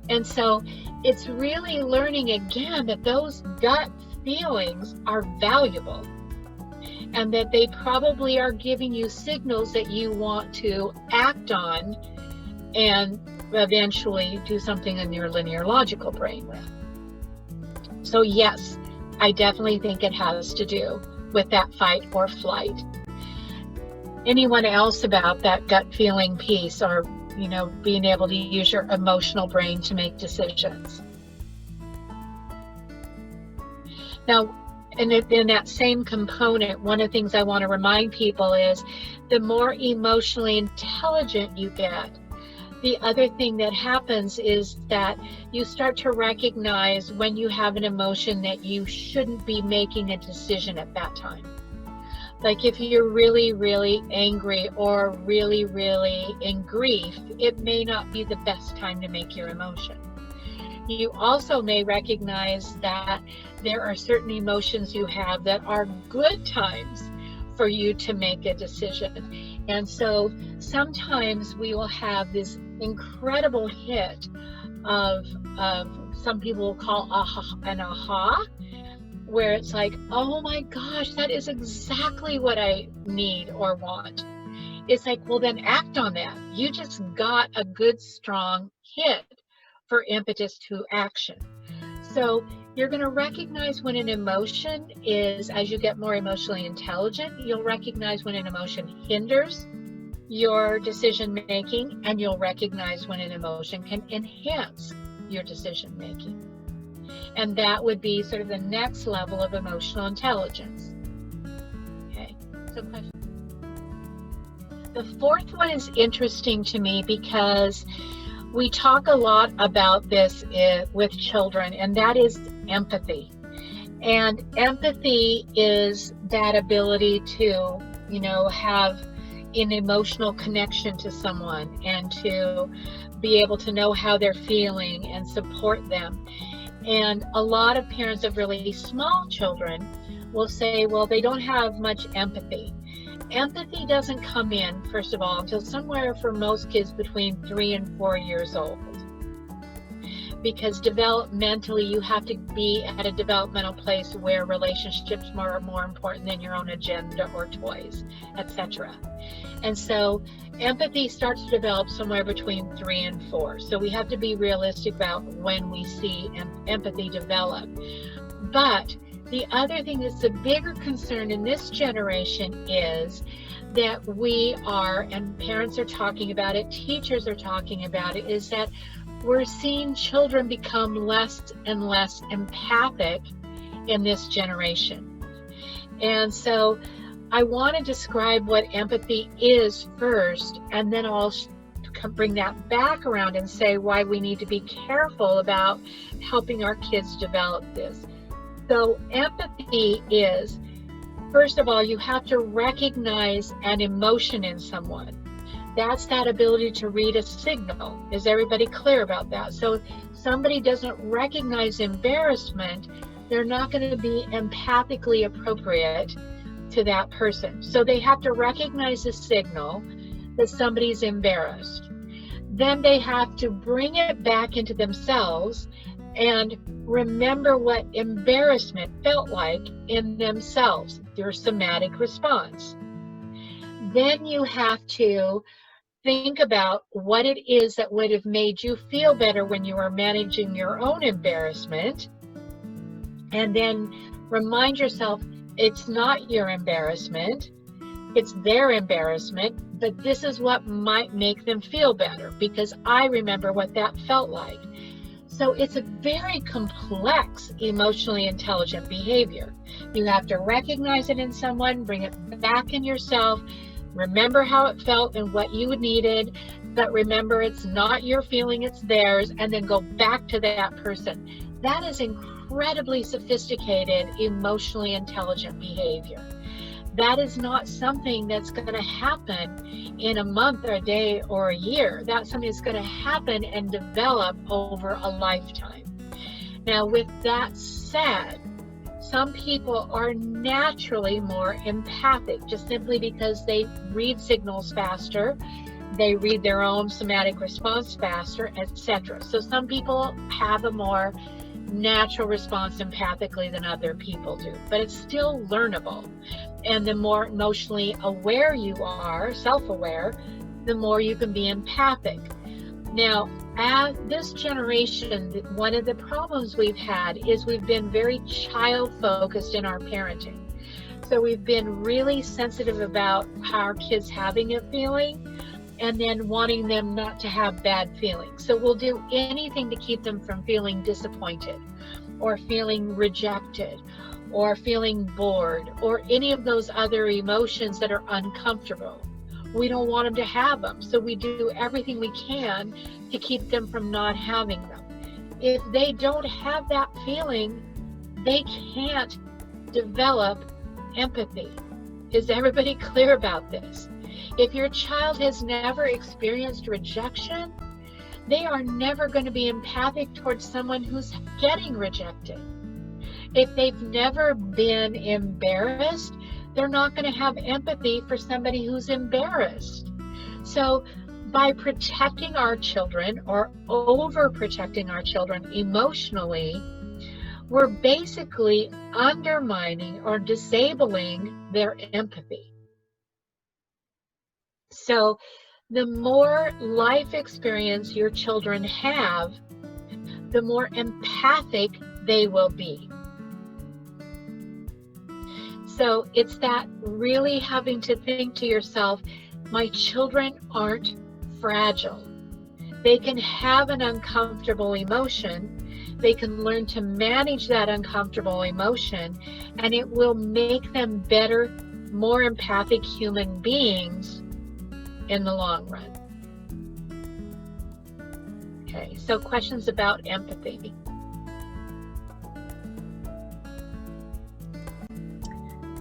And so it's really learning again that those gut feelings are valuable, and that they probably are giving you signals that you want to act on and eventually do something in your linear logical brain with. So yes, I definitely think it has to do with that fight or flight. Anyone else about that gut feeling piece, or being able to use your emotional brain to make decisions? Now, in that same component, one of the things I want to remind people is the more emotionally intelligent you get, the other thing that happens is that you start to recognize when you have an emotion that you shouldn't be making a decision at that time. Like if you're really, really angry or really, really in grief, it may not be the best time to make your emotion. You also may recognize that there are certain emotions you have that are good times for you to make a decision. And so sometimes we will have this incredible hit of some people will call an aha, where it's like, oh my gosh, that is exactly what I need or want. It's like, well, then act on that. You just got a good, strong hit for impetus to action. So you're going to recognize when an emotion is, as you get more emotionally intelligent, you'll recognize when an emotion hinders your decision making, and you'll recognize when an emotion can enhance your decision making. And that would be sort of the next level of emotional intelligence. Okay, so question. The fourth one is interesting to me because we talk a lot about this with children, and that is empathy. And empathy is that ability to, have an emotional connection to someone and to be able to know how they're feeling and support them. And a lot of parents of really small children will say, well, they don't have much empathy. Empathy doesn't come in, first of all, until somewhere for most kids between 3 and 4 years old. Because developmentally, you have to be at a developmental place where relationships are more important than your own agenda or toys, etc. And so empathy starts to develop somewhere between 3 and 4. So we have to be realistic about when we see empathy develop. But the other thing that's a bigger concern in this generation is that we are, and parents are talking about it, teachers are talking about it, is that we're seeing children become less and less empathic in this generation. And so I want to describe what empathy is first, and then I'll bring that back around and say why we need to be careful about helping our kids develop this. So empathy is, first of all, you have to recognize an emotion in someone. That's that ability to read a signal. Is everybody clear about that? So if somebody doesn't recognize embarrassment, they're not going to be empathically appropriate to that person. So they have to recognize the signal that somebody's embarrassed. Then they have to bring it back into themselves and remember what embarrassment felt like in themselves, their somatic response. Then you have to think about what it is that would have made you feel better when you were managing your own embarrassment. And then remind yourself, it's not your embarrassment, it's their embarrassment, but this is what might make them feel better because I remember what that felt like. So it's a very complex, emotionally intelligent behavior. You have to recognize it in someone, bring it back in yourself, remember how it felt and what you needed, but remember it's not your feeling, it's theirs, and then go back to that person. That is incredibly sophisticated, emotionally intelligent behavior. That is not something that's going to happen in a month or a day or a year. That's something that's going to happen and develop over a lifetime. Now, with that said, some people are naturally more empathic just simply because they read signals faster, they read their own somatic response faster, etc. So some people have a more natural response empathically than other people do, but it's still learnable. And the more emotionally aware you are, self-aware, the more you can be empathic. Now, as this generation, one of the problems we've had is we've been very child-focused in our parenting. So we've been really sensitive about how our kids having a feeling and then wanting them not to have bad feelings. So we'll do anything to keep them from feeling disappointed or feeling rejected or feeling bored or any of those other emotions that are uncomfortable. We don't want them to have them, so we do everything we can to keep them from not having them. If they don't have that feeling, they can't develop empathy. Is everybody clear about this? If your child has never experienced rejection, they are never going to be empathic towards someone who's getting rejected. If they've never been embarrassed, they're not going to have empathy for somebody who's embarrassed. So by protecting our children or overprotecting our children emotionally, we're basically undermining or disabling their empathy. So the more life experience your children have, the more empathic they will be. So it's that really having to think to yourself, my children aren't fragile. They can have an uncomfortable emotion. They can learn to manage that uncomfortable emotion, and it will make them better, more empathic human beings in the long run. Okay, so questions about empathy.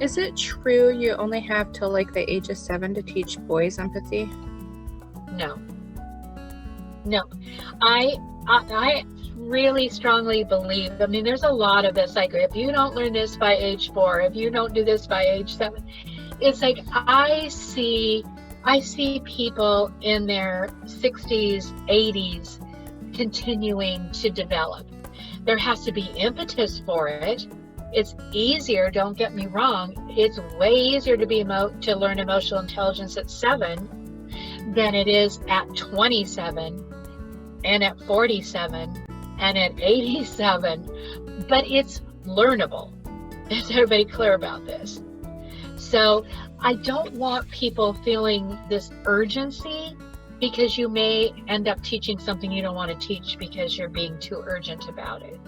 Is it true you only have till like the age of 7 to teach boys empathy? No. I really strongly believe, I mean, there's a lot of this, like, if you don't learn this by age 4, if you don't do this by age 7, it's like, I see people in their 60s, 80s continuing to develop. There has to be impetus for it. It's easier, don't get me wrong, it's way easier to learn emotional intelligence at 7 than it is at 27 and at 47 and at 87, but it's learnable. Is everybody clear about this? So I don't want people feeling this urgency, because you may end up teaching something you don't want to teach because you're being too urgent about it.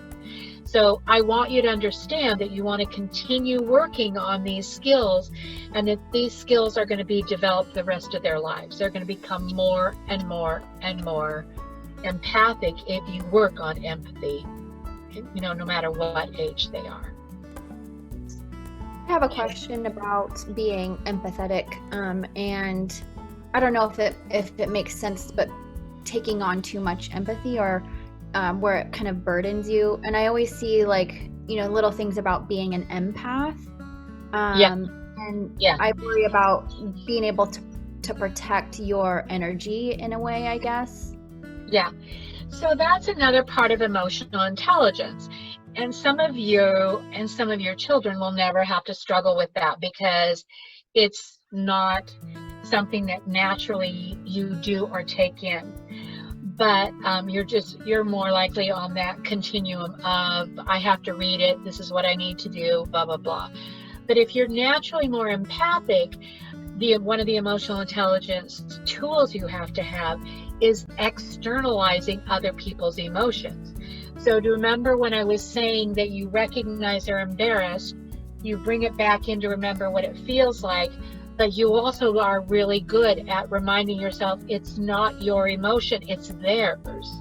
So I want you to understand that you want to continue working on these skills, and that these skills are going to be developed the rest of their lives. They're going to become more and more and more empathic if you work on empathy, you know, no matter what age they are. I have a question about being empathetic, and I don't know if it makes sense, but taking on too much empathy, or where it kind of burdens you. And I always see, like, you know, little things about being an empath. I worry about being able to protect your energy in a way, I guess. Yeah. So that's another part of emotional intelligence. And some of you and some of your children will never have to struggle with that, because it's not something that naturally you do or take in. But you're more likely on that continuum of, I have to read it, this is what I need to do, blah, blah, blah. But if you're naturally more empathic, one of the emotional intelligence tools you have to have is externalizing other people's emotions. So to remember when I was saying that you recognize they're embarrassed, you bring it back in to remember what it feels like, but you also are really good at reminding yourself it's not your emotion, it's theirs.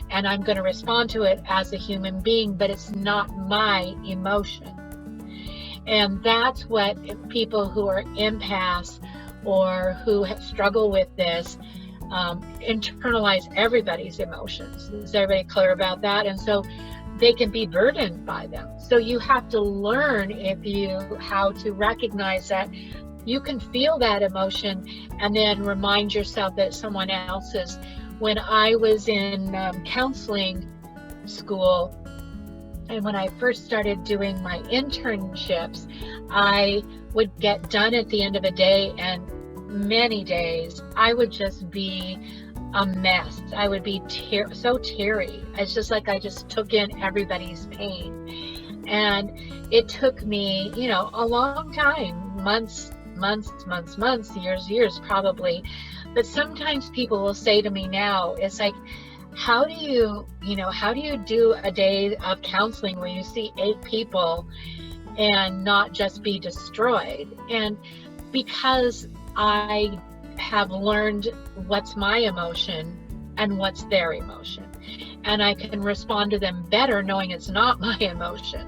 And I'm going to respond to it as a human being, but it's not my emotion. And that's what people who are empaths or who struggle with this internalize everybody's emotions. Is everybody clear about that? And so they can be burdened by them. So you have to learn how to recognize that you can feel that emotion and then remind yourself that someone else's. When I was in counseling school, and when I first started doing my internships, I would get done at the end of a day, and many days I would just be a mess. I would be so teary. It's just like I just took in everybody's pain. And it took me, a long time, months, years probably. But sometimes people will say to me now, it's like, how do you do a day of counseling where you see 8 people and not just be destroyed? And because I have learned what's my emotion and what's their emotion, and I can respond to them better knowing it's not my emotion.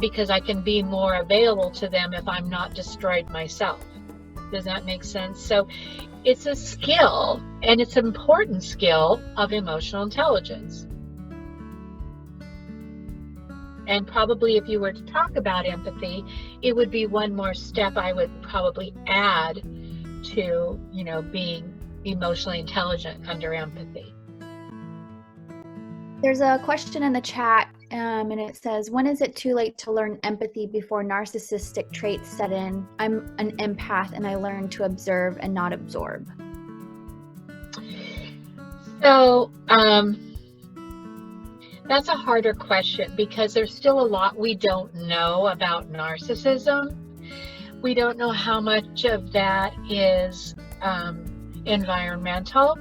because I can be more available to them if I'm not destroyed myself. Does that make sense? So it's a skill, and it's an important skill of emotional intelligence. And probably if you were to talk about empathy, it would be one more step I would probably add to, being emotionally intelligent under empathy. There's a question in the chat, and it says, when is it too late to learn empathy before narcissistic traits set in? I'm an empath and I learn to observe and not absorb. So that's a harder question because there's still a lot we don't know about narcissism. We don't know how much of that is environmental.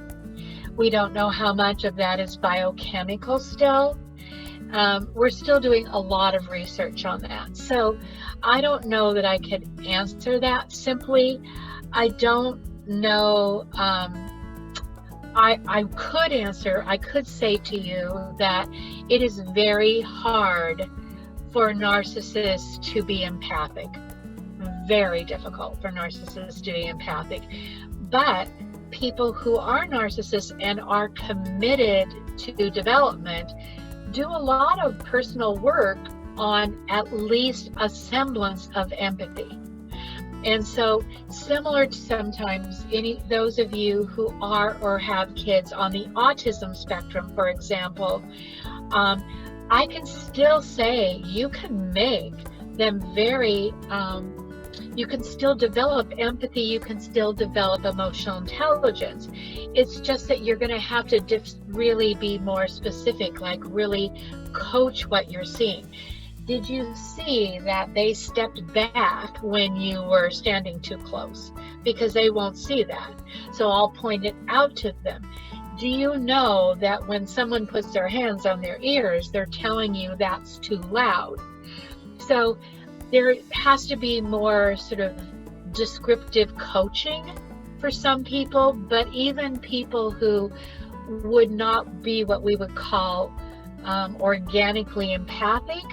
We don't know how much of that is biochemical still. We're still doing a lot of research on that. So I don't know that I could answer that simply. I don't know. I could say to you that it is very hard for narcissists to be empathic. Very difficult for narcissists to be empathic. But people who are narcissists and are committed to development do a lot of personal work on at least a semblance of empathy. And so similar to sometimes those of you who are or have kids on the autism spectrum, for example, I can still say you can make them very, you can still develop empathy, you can still develop emotional intelligence. It's just that you're going to have to really be more specific, like really coach what you're seeing. Did you see that they stepped back when you were standing too close? Because they won't see that. So I'll point it out to them. Do you know that when someone puts their hands on their ears, they're telling you that's too loud? So there has to be more sort of descriptive coaching for some people, but even people who would not be what we would call organically empathic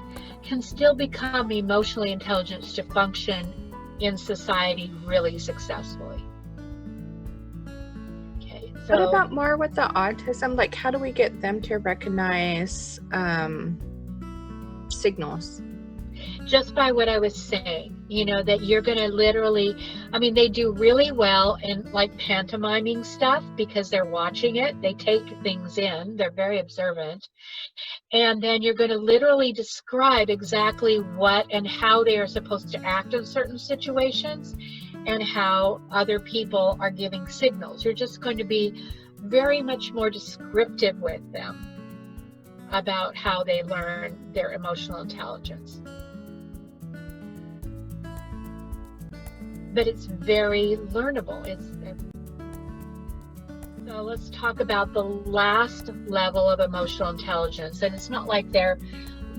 can still become emotionally intelligent to function in society really successfully. Okay, so what about more with the autism? Like, how do we get them to recognize signals? Just by what I was saying, that you're going to literally, they do really well in like pantomiming stuff because they're watching it. They take things in. They're very observant. And then you're going to literally describe exactly what and how they are supposed to act in certain situations and how other people are giving signals. You're just going to be very much more descriptive with them about how they learn their emotional intelligence. But it's very learnable. So let's talk about the last level of emotional intelligence. And it's not like they're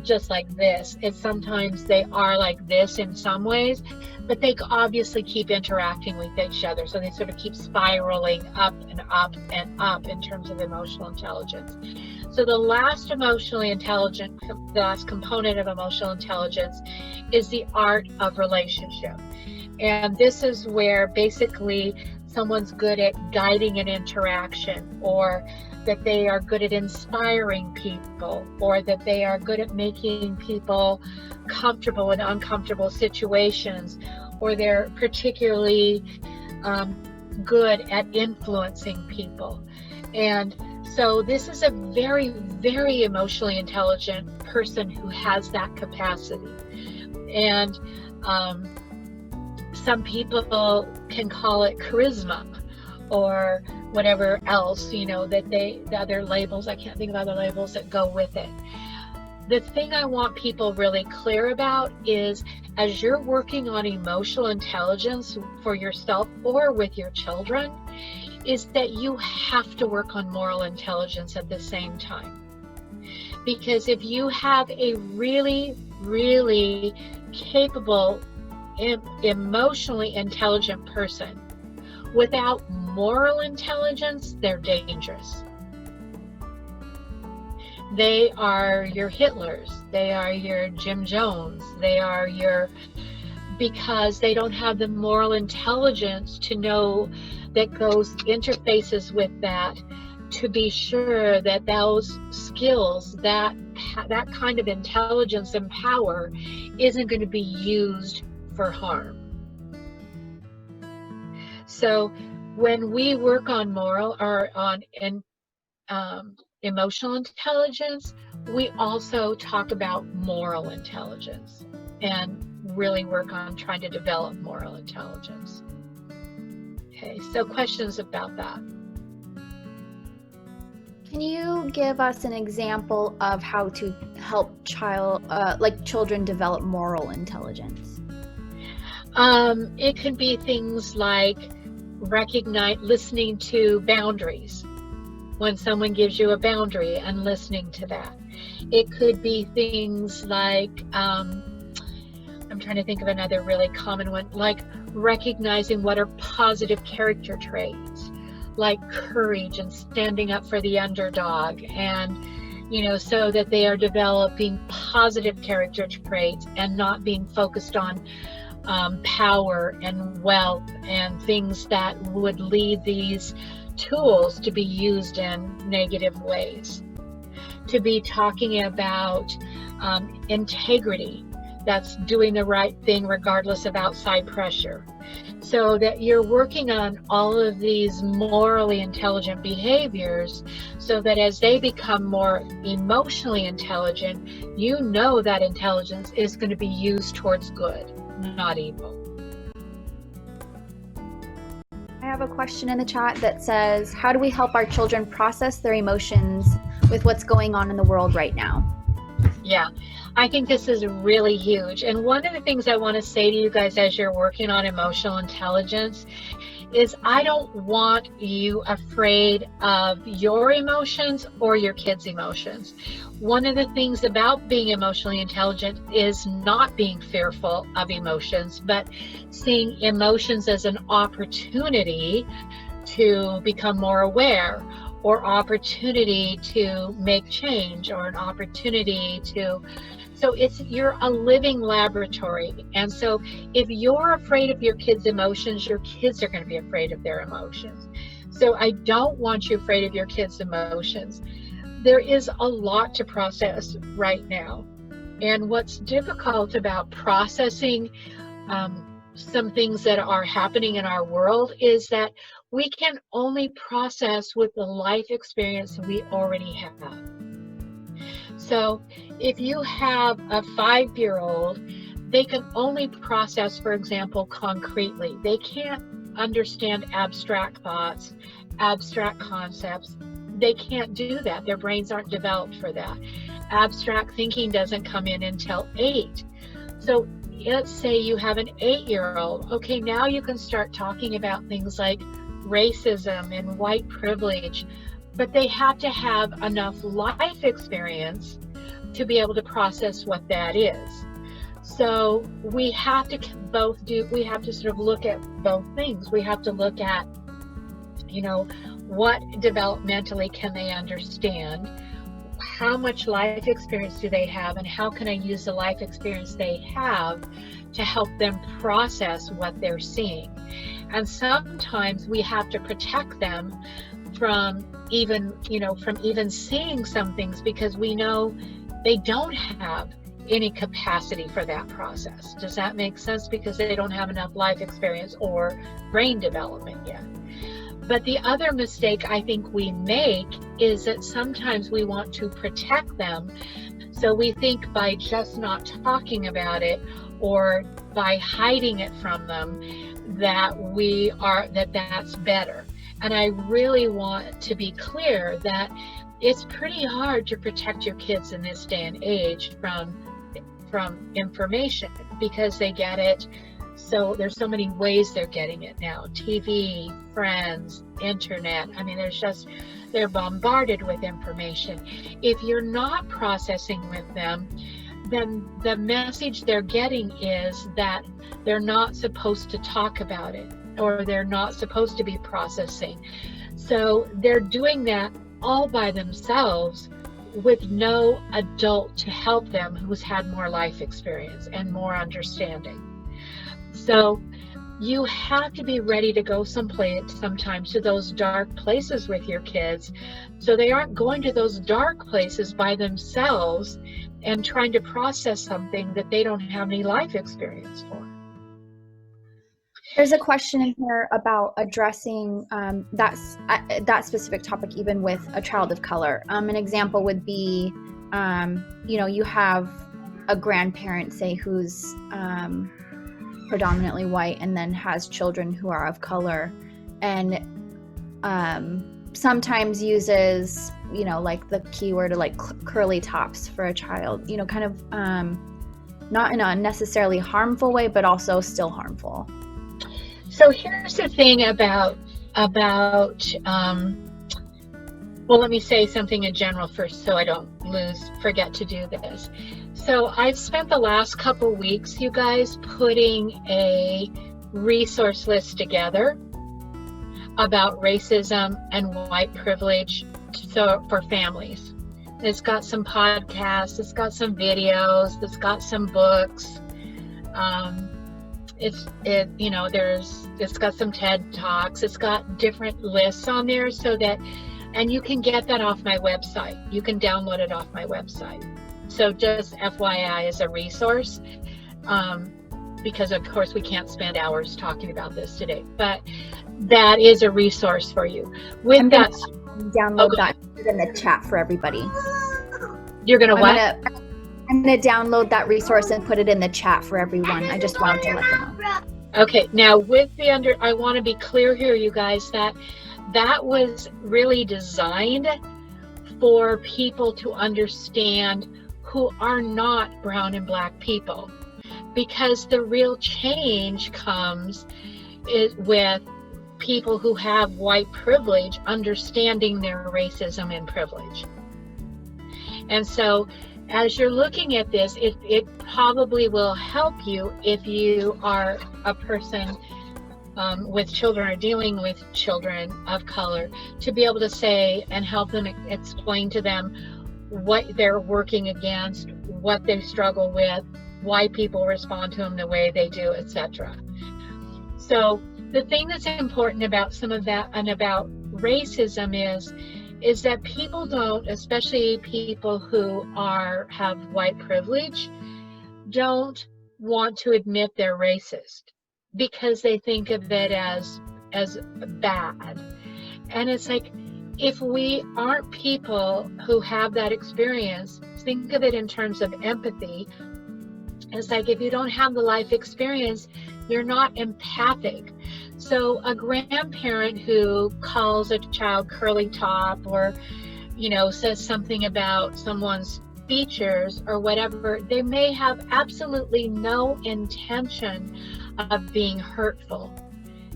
just like this. It's sometimes they are like this in some ways, but they obviously keep interacting with each other. So they sort of keep spiraling up and up and up in terms of emotional intelligence. So the last the last component of emotional intelligence is the art of relationship. And this is where basically someone's good at guiding an interaction, or that they are good at inspiring people, or that they are good at making people comfortable in uncomfortable situations, or they're particularly good at influencing people. And so this is a very, very emotionally intelligent person who has that capacity. And some people can call it charisma or whatever else, the other labels, I can't think of other labels that go with it. The thing I want people really clear about is, as you're working on emotional intelligence for yourself or with your children, is that you have to work on moral intelligence at the same time. Because if you have a really, really capable emotionally intelligent person without moral intelligence, they're dangerous. They are your Hitlers. They are your Jim Jones. They are because they don't have the moral intelligence to know that goes interfaces with that, to be sure that those skills, that kind of intelligence and power isn't going to be used for harm. So when we work on moral or on emotional intelligence, we also talk about moral intelligence and really work on trying to develop moral intelligence. Okay, so questions about that? Can you give us an example of how to help children develop moral intelligence? It can be things like listening to boundaries. When someone gives you a boundary and listening to that. It could be things like, I'm trying to think of another really common one, like recognizing what are positive character traits, like courage and standing up for the underdog, and so that they are developing positive character traits and not being focused on power and wealth and things that would lead these tools to be used in negative ways. To be talking about integrity, that's doing the right thing regardless of outside pressure. So that you're working on all of these morally intelligent behaviors so that as they become more emotionally intelligent, that intelligence is going to be used towards good, not evil. I have a question in the chat that says, how do we help our children process their emotions with what's going on in the world right now? Yeah, I think this is really huge. And one of the things I want to say to you guys as you're working on emotional intelligence is I don't want you afraid of your emotions or your kids' emotions. One of the things about being emotionally intelligent is not being fearful of emotions, but seeing emotions as an opportunity to become more aware, or opportunity to make change, or an opportunity to, so you're a living laboratory. And so if you're afraid of your kids' emotions, your kids are going to be afraid of their emotions. So I don't want you afraid of your kids' emotions. There is a lot to process right now. And what's difficult about processing some things that are happening in our world is that we can only process with the life experience we already have. So if you have a 5-year-old, they can only process, for example, concretely. They can't understand abstract thoughts, abstract concepts. They can't do that. Their brains aren't developed for that. Abstract thinking doesn't come in until 8. So let's say you have an 8-year-old. Okay, now you can start talking about things like racism and white privilege, but they have to have enough life experience to be able to process what that is. So we have to sort of look at both things. We have to look at, what developmentally can they understand? How much life experience do they have, and how can I use the life experience they have to help them process what they're seeing? And sometimes we have to protect them from even seeing some things because we know they don't have any capacity for that process. Does that make sense? Because they don't have enough life experience or brain development yet. But the other mistake I think we make is that sometimes we want to protect them. So we think by just not talking about it or by hiding it from them that's better. And I really want to be clear that it's pretty hard to protect your kids in this day and age from information because they get it. So there's so many ways they're getting it now. TV, friends, internet. I mean, they're bombarded with information. If you're not processing with them, then the message they're getting is that they're not supposed to talk about it, or they're not supposed to be processing. So they're doing that all by themselves with no adult to help them who's had more life experience and more understanding. So you have to be ready to go sometimes to those dark places with your kids, so they aren't going to those dark places by themselves and trying to process something that they don't have any life experience for. There's a question in here about addressing that specific topic even with a child of color. An example would be, you have a grandparent, say, who's predominantly white and then has children who are of color, and sometimes uses, like the keyword like curly tops for a child, kind of not in a necessarily harmful way, but also still harmful. So here's the thing about well, let me say something in general first so I don't forget to do this. So I've spent the last couple weeks, you guys, putting a resource list together about racism and white privilege for families. It's got some podcasts, it's got some videos, it's got some books. It's got some TED Talks, it's got different lists on there and you can get that off my website. You can download it off my website. So just FYI as a resource, because of course we can't spend hours talking about this today, but that is a resource for you. With that, download that in the chat for everybody. You're gonna what? I'm going to download that resource and put it in the chat for everyone. I just wanted to let them know. Okay, now I want to be clear here, you guys, that was really designed for people to understand who are not brown and black people, because the real change comes with people who have white privilege understanding their racism and privilege. And so as you're looking at this, it probably will help you if you are a person with children or dealing with children of color, to be able to say and help them explain to them what they're working against, what they struggle with, why people respond to them the way they do, etc. So the thing that's important about some of that and about racism is that people don't, especially people who have white privilege, don't want to admit they're racist because they think of it as bad. And it's like, if we aren't people who have that experience, think of it in terms of empathy. It's like, if you don't have the life experience, you're not empathic. So a grandparent who calls a child curly top, or says something about someone's features or whatever, they may have absolutely no intention of being hurtful.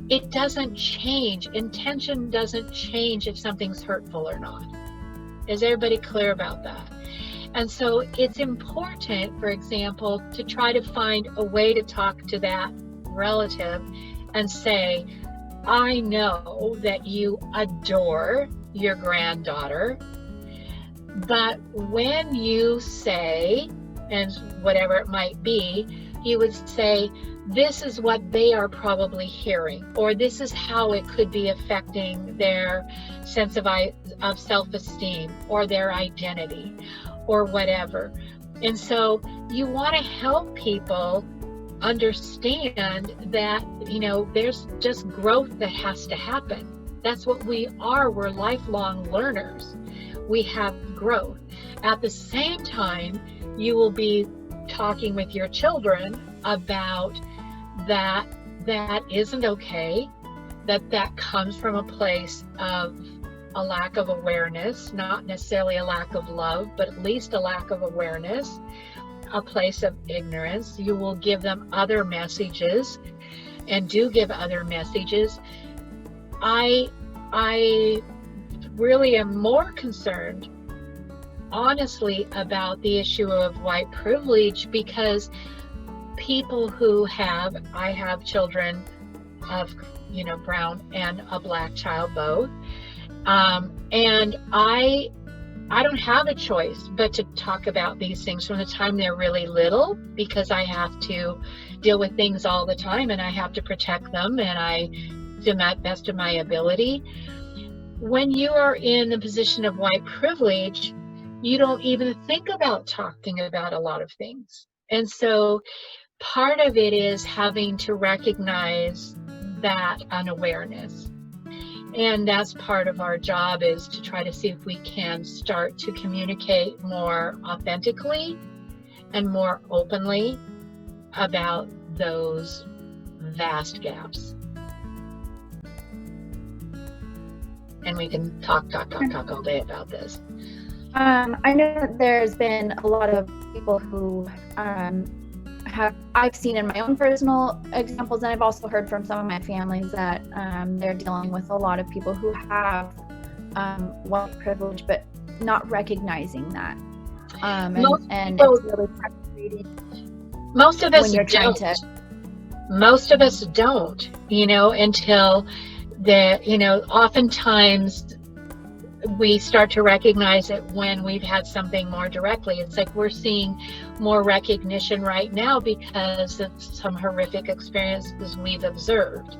It doesn't change. Intention doesn't change if something's hurtful or not. Is everybody clear about that? And so it's important, for example, to try to find a way to talk to that relative and say, I know that you adore your granddaughter, but when you say, and whatever it might be, you would say, this is what they are probably hearing, or this is how it could be affecting their sense of self-esteem or their identity or whatever. And so you want to help people understand that, there's just growth that has to happen. That's what we are. We're lifelong learners. We have growth. At the same time, you will be talking with your children about that isn't okay, that comes from a place of a lack of awareness, not necessarily a lack of love, but at least a lack of awareness, a place of ignorance. You will give them other messages, and do give other messages. I really am more concerned, honestly, about the issue of white privilege, because people who I have children of, brown and a black child both. And I I don't have a choice but to talk about these things from the time they're really little, because I have to deal with things all the time and I have to protect them, and I do my best of my ability. When you are in the position of white privilege, you don't even think about talking about a lot of things. And so part of it is having to recognize that unawareness. And that's part of our job, is to try to see if we can start to communicate more authentically and more openly about those vast gaps. And we can talk all day about this. I know that there's been a lot of people who I've seen in my own personal examples, and I've also heard from some of my families that they're dealing with a lot of people who have white privilege, but not recognizing that. And it's really frustrating. Most of us when you're don't. trying to. Most of us don't, until oftentimes we start to recognize it when we've had something more directly. It's like we're seeing more recognition right now because of some horrific experiences we've observed,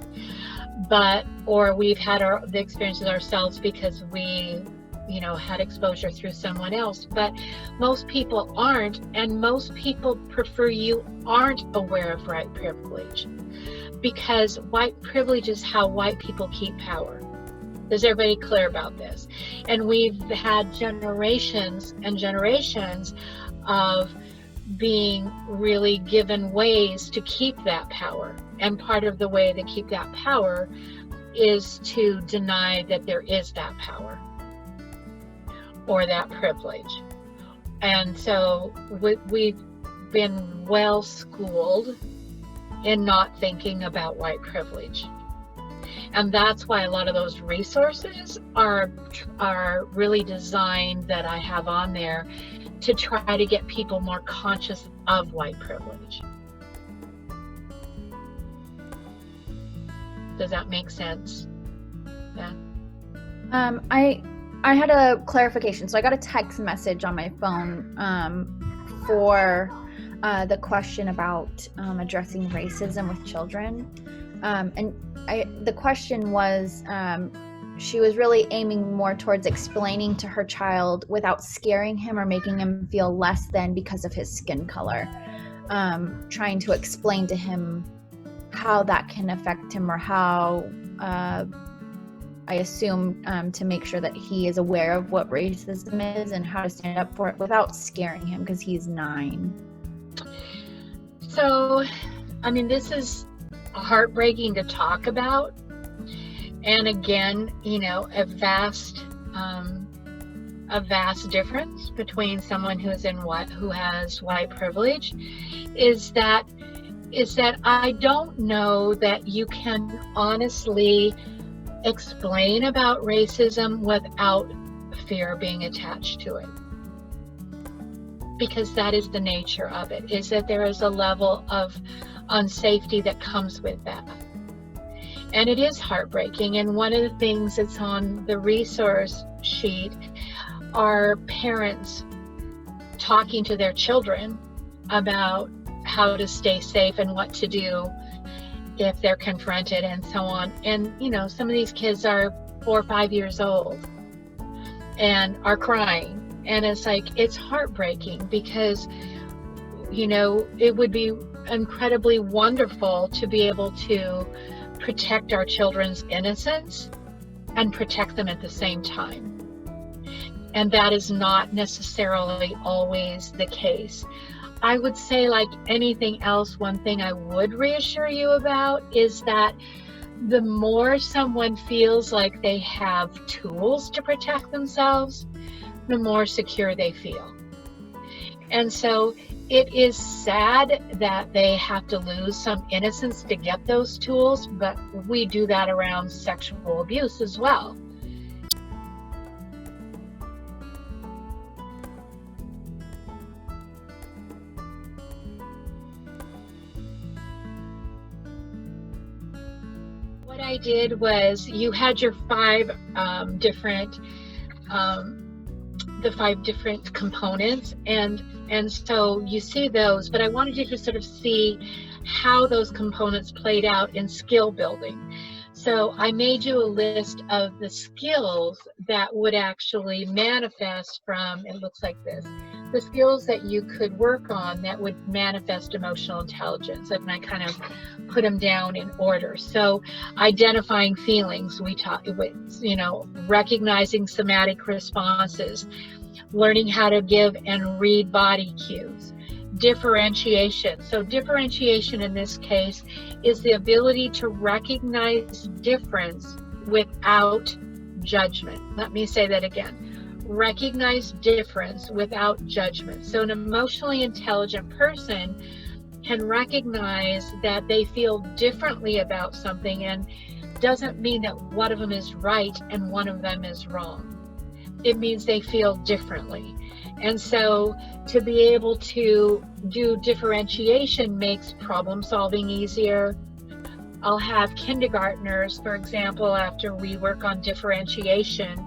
or we've had the experiences ourselves because we had exposure through someone else. But most people aren't, and most people prefer you aren't aware of white privilege, because white privilege is how white people keep power. Is everybody clear about this? And we've had generations and generations of being really given ways to keep that power. And part of the way to keep that power is to deny that there is that power or that privilege. And so we've been well schooled in not thinking about white privilege. And that's why a lot of those resources are really designed, that I have on there, to try to get people more conscious of white privilege. Does that make sense? Yeah. I had a clarification. So I got a text message on my phone for the question about addressing racism with children. And the question was, she was really aiming more towards explaining to her child without scaring him or making him feel less than because of his skin color. Trying to explain to him how that can affect him, or how, I assume, to make sure that he is aware of what racism is and how to stand up for it without scaring him, because he's 9. So, this is heartbreaking to talk about, and again, a vast difference between someone who has white privilege is that I don't know that you can honestly explain about racism without fear being attached to it, because that is the nature of it, is that there is a level of unsafety that comes with that. And it is heartbreaking. And one of the things that's on the resource sheet are parents talking to their children about how to stay safe and what to do if they're confronted and so on. And some of these kids are 4 or 5 years old and are crying, and it's heartbreaking, because it would be incredibly wonderful to be able to protect our children's innocence and protect them at the same time. And that is not necessarily always the case. I would say, like anything else, one thing I would reassure you about is that the more someone feels like they have tools to protect themselves, the more secure they feel. And so it is sad that they have to lose some innocence to get those tools, but we do that around sexual abuse as well. What I did was, you had your 5 different the 5 different components, and so you see those, but I wanted you to sort of see how those components played out in skill building. So I made you a list of the skills that would actually manifest from, it looks like this, the skills that you could work on that would manifest emotional intelligence, and I kind of put them down in order. So identifying feelings, we talked, you know, recognizing somatic responses, learning how to give and read body cues, differentiation. So differentiation in this case is the ability to recognize difference without judgment. Let me say that again. Recognize difference without judgment. So an emotionally intelligent person can recognize that they feel differently about something, and doesn't mean that one of them is right and one of them is wrong. It means they feel differently. And so to be able to do differentiation makes problem solving easier. I'll have kindergartners, for example, after we work on differentiation,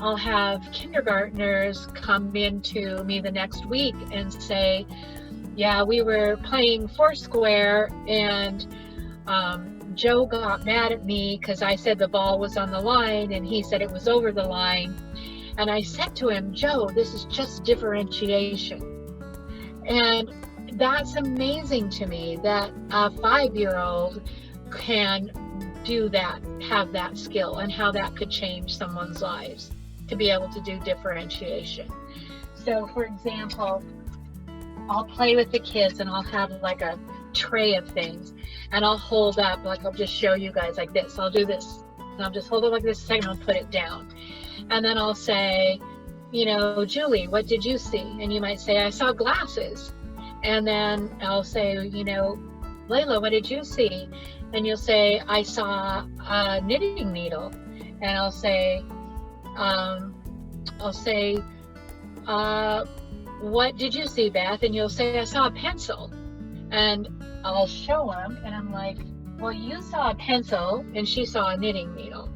I'll have kindergartners come into me the next week and say, yeah, we were playing Foursquare and Joe got mad at me because I said the ball was on the line and he said it was over the line. And I said to him, Joe, this is just differentiation. And that's amazing to me that a 5-year-old can do that, have that skill, and how that could change someone's lives to be able to do differentiation. So for example, I'll play with the kids and I'll have like a tray of things, and I'll hold up, like I'll just show you guys like this. I'll do this, and I'll just hold it like this a second, I'll put it down. And then I'll say, you know, Julie, what did you see? And you might say, I saw glasses. And then I'll say, you know, Layla, what did you see? And you'll say, I saw a knitting needle. And I'll say, what did you see, Beth? And you'll say, I saw a pencil. And I'll show them, and I'm like, well, you saw a pencil and she saw a knitting needle.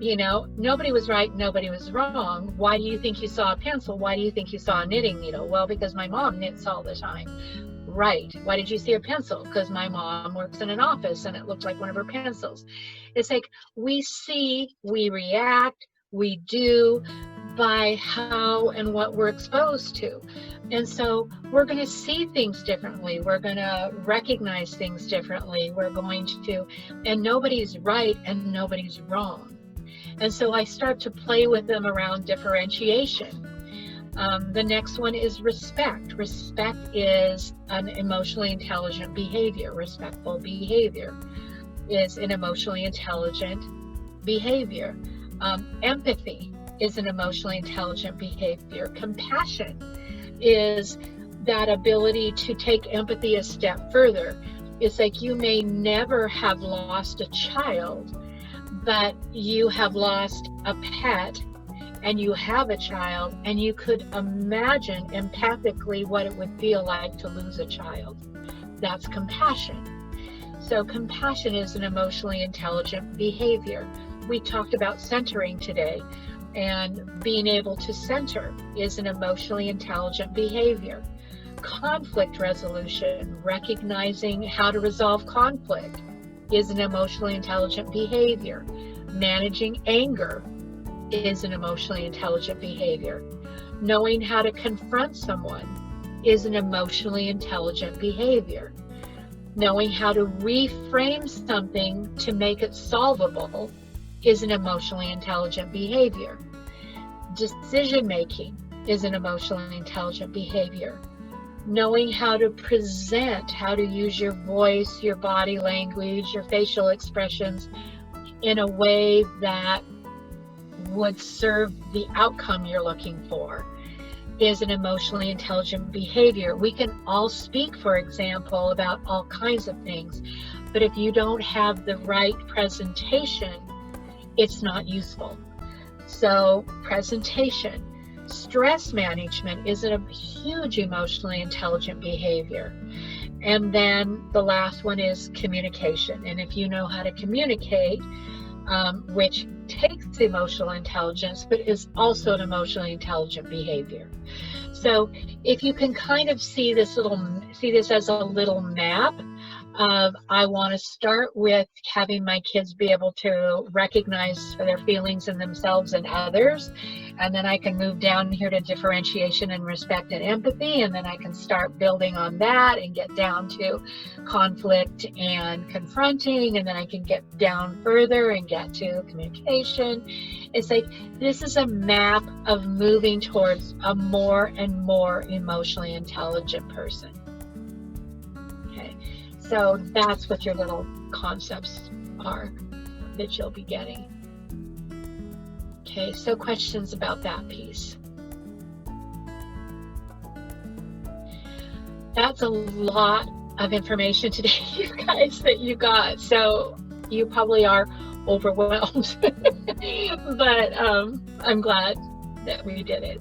You know, nobody was right, nobody was wrong. Why do you think you saw a pencil? Why do you think you saw a knitting needle? Well, because my mom knits all the time. Right. Why did you see a pencil? Because my mom works in an office and it looked like one of her pencils. It's like we see, we react, we do by how and what we're exposed to. And so we're going to see things differently. We're going to recognize things differently. We're going to, and nobody's right and nobody's wrong. And so I start to play with them around differentiation. The next one is respect. Respect is an emotionally intelligent behavior. Respectful behavior is an emotionally intelligent behavior. Empathy is an emotionally intelligent behavior. Compassion is that ability to take empathy a step further. It's like you may never have lost a child, but you have lost a pet and you have a child, and you could imagine empathically what it would feel like to lose a child. That's compassion. So compassion is an emotionally intelligent behavior. We talked about centering today, and being able to center is an emotionally intelligent behavior. Conflict resolution, recognizing how to resolve conflict, is an emotionally intelligent behavior. Managing anger is an emotionally intelligent behavior. Knowing how to confront someone is an emotionally intelligent behavior. Knowing how to reframe something to make it solvable is an emotionally intelligent behavior. Decision making is an emotionally intelligent behavior. Knowing how to present, how to use your voice, your body language, your facial expressions in a way that would serve the outcome you're looking for is an emotionally intelligent behavior. We can all speak, for example, about all kinds of things, but if you don't have the right presentation, it's not useful. So presentation. Stress management is a huge emotionally intelligent behavior. And then the last one is communication. And if you know how to communicate, which takes emotional intelligence, but is also an emotionally intelligent behavior. So if you can kind of see this as a little map of, I want to start with having my kids be able to recognize their feelings in themselves and others, and then I can move down here to differentiation and respect and empathy, and then I can start building on that and get down to conflict and confronting, and then I can get down further and get to communication. It's like, this is a map of moving towards a more and more emotionally intelligent person. Okay, so that's what your little concepts are that you'll be getting. Okay, so questions about that piece. That's a lot of information today, you guys, that you got. So you probably are overwhelmed, but I'm glad that we did it.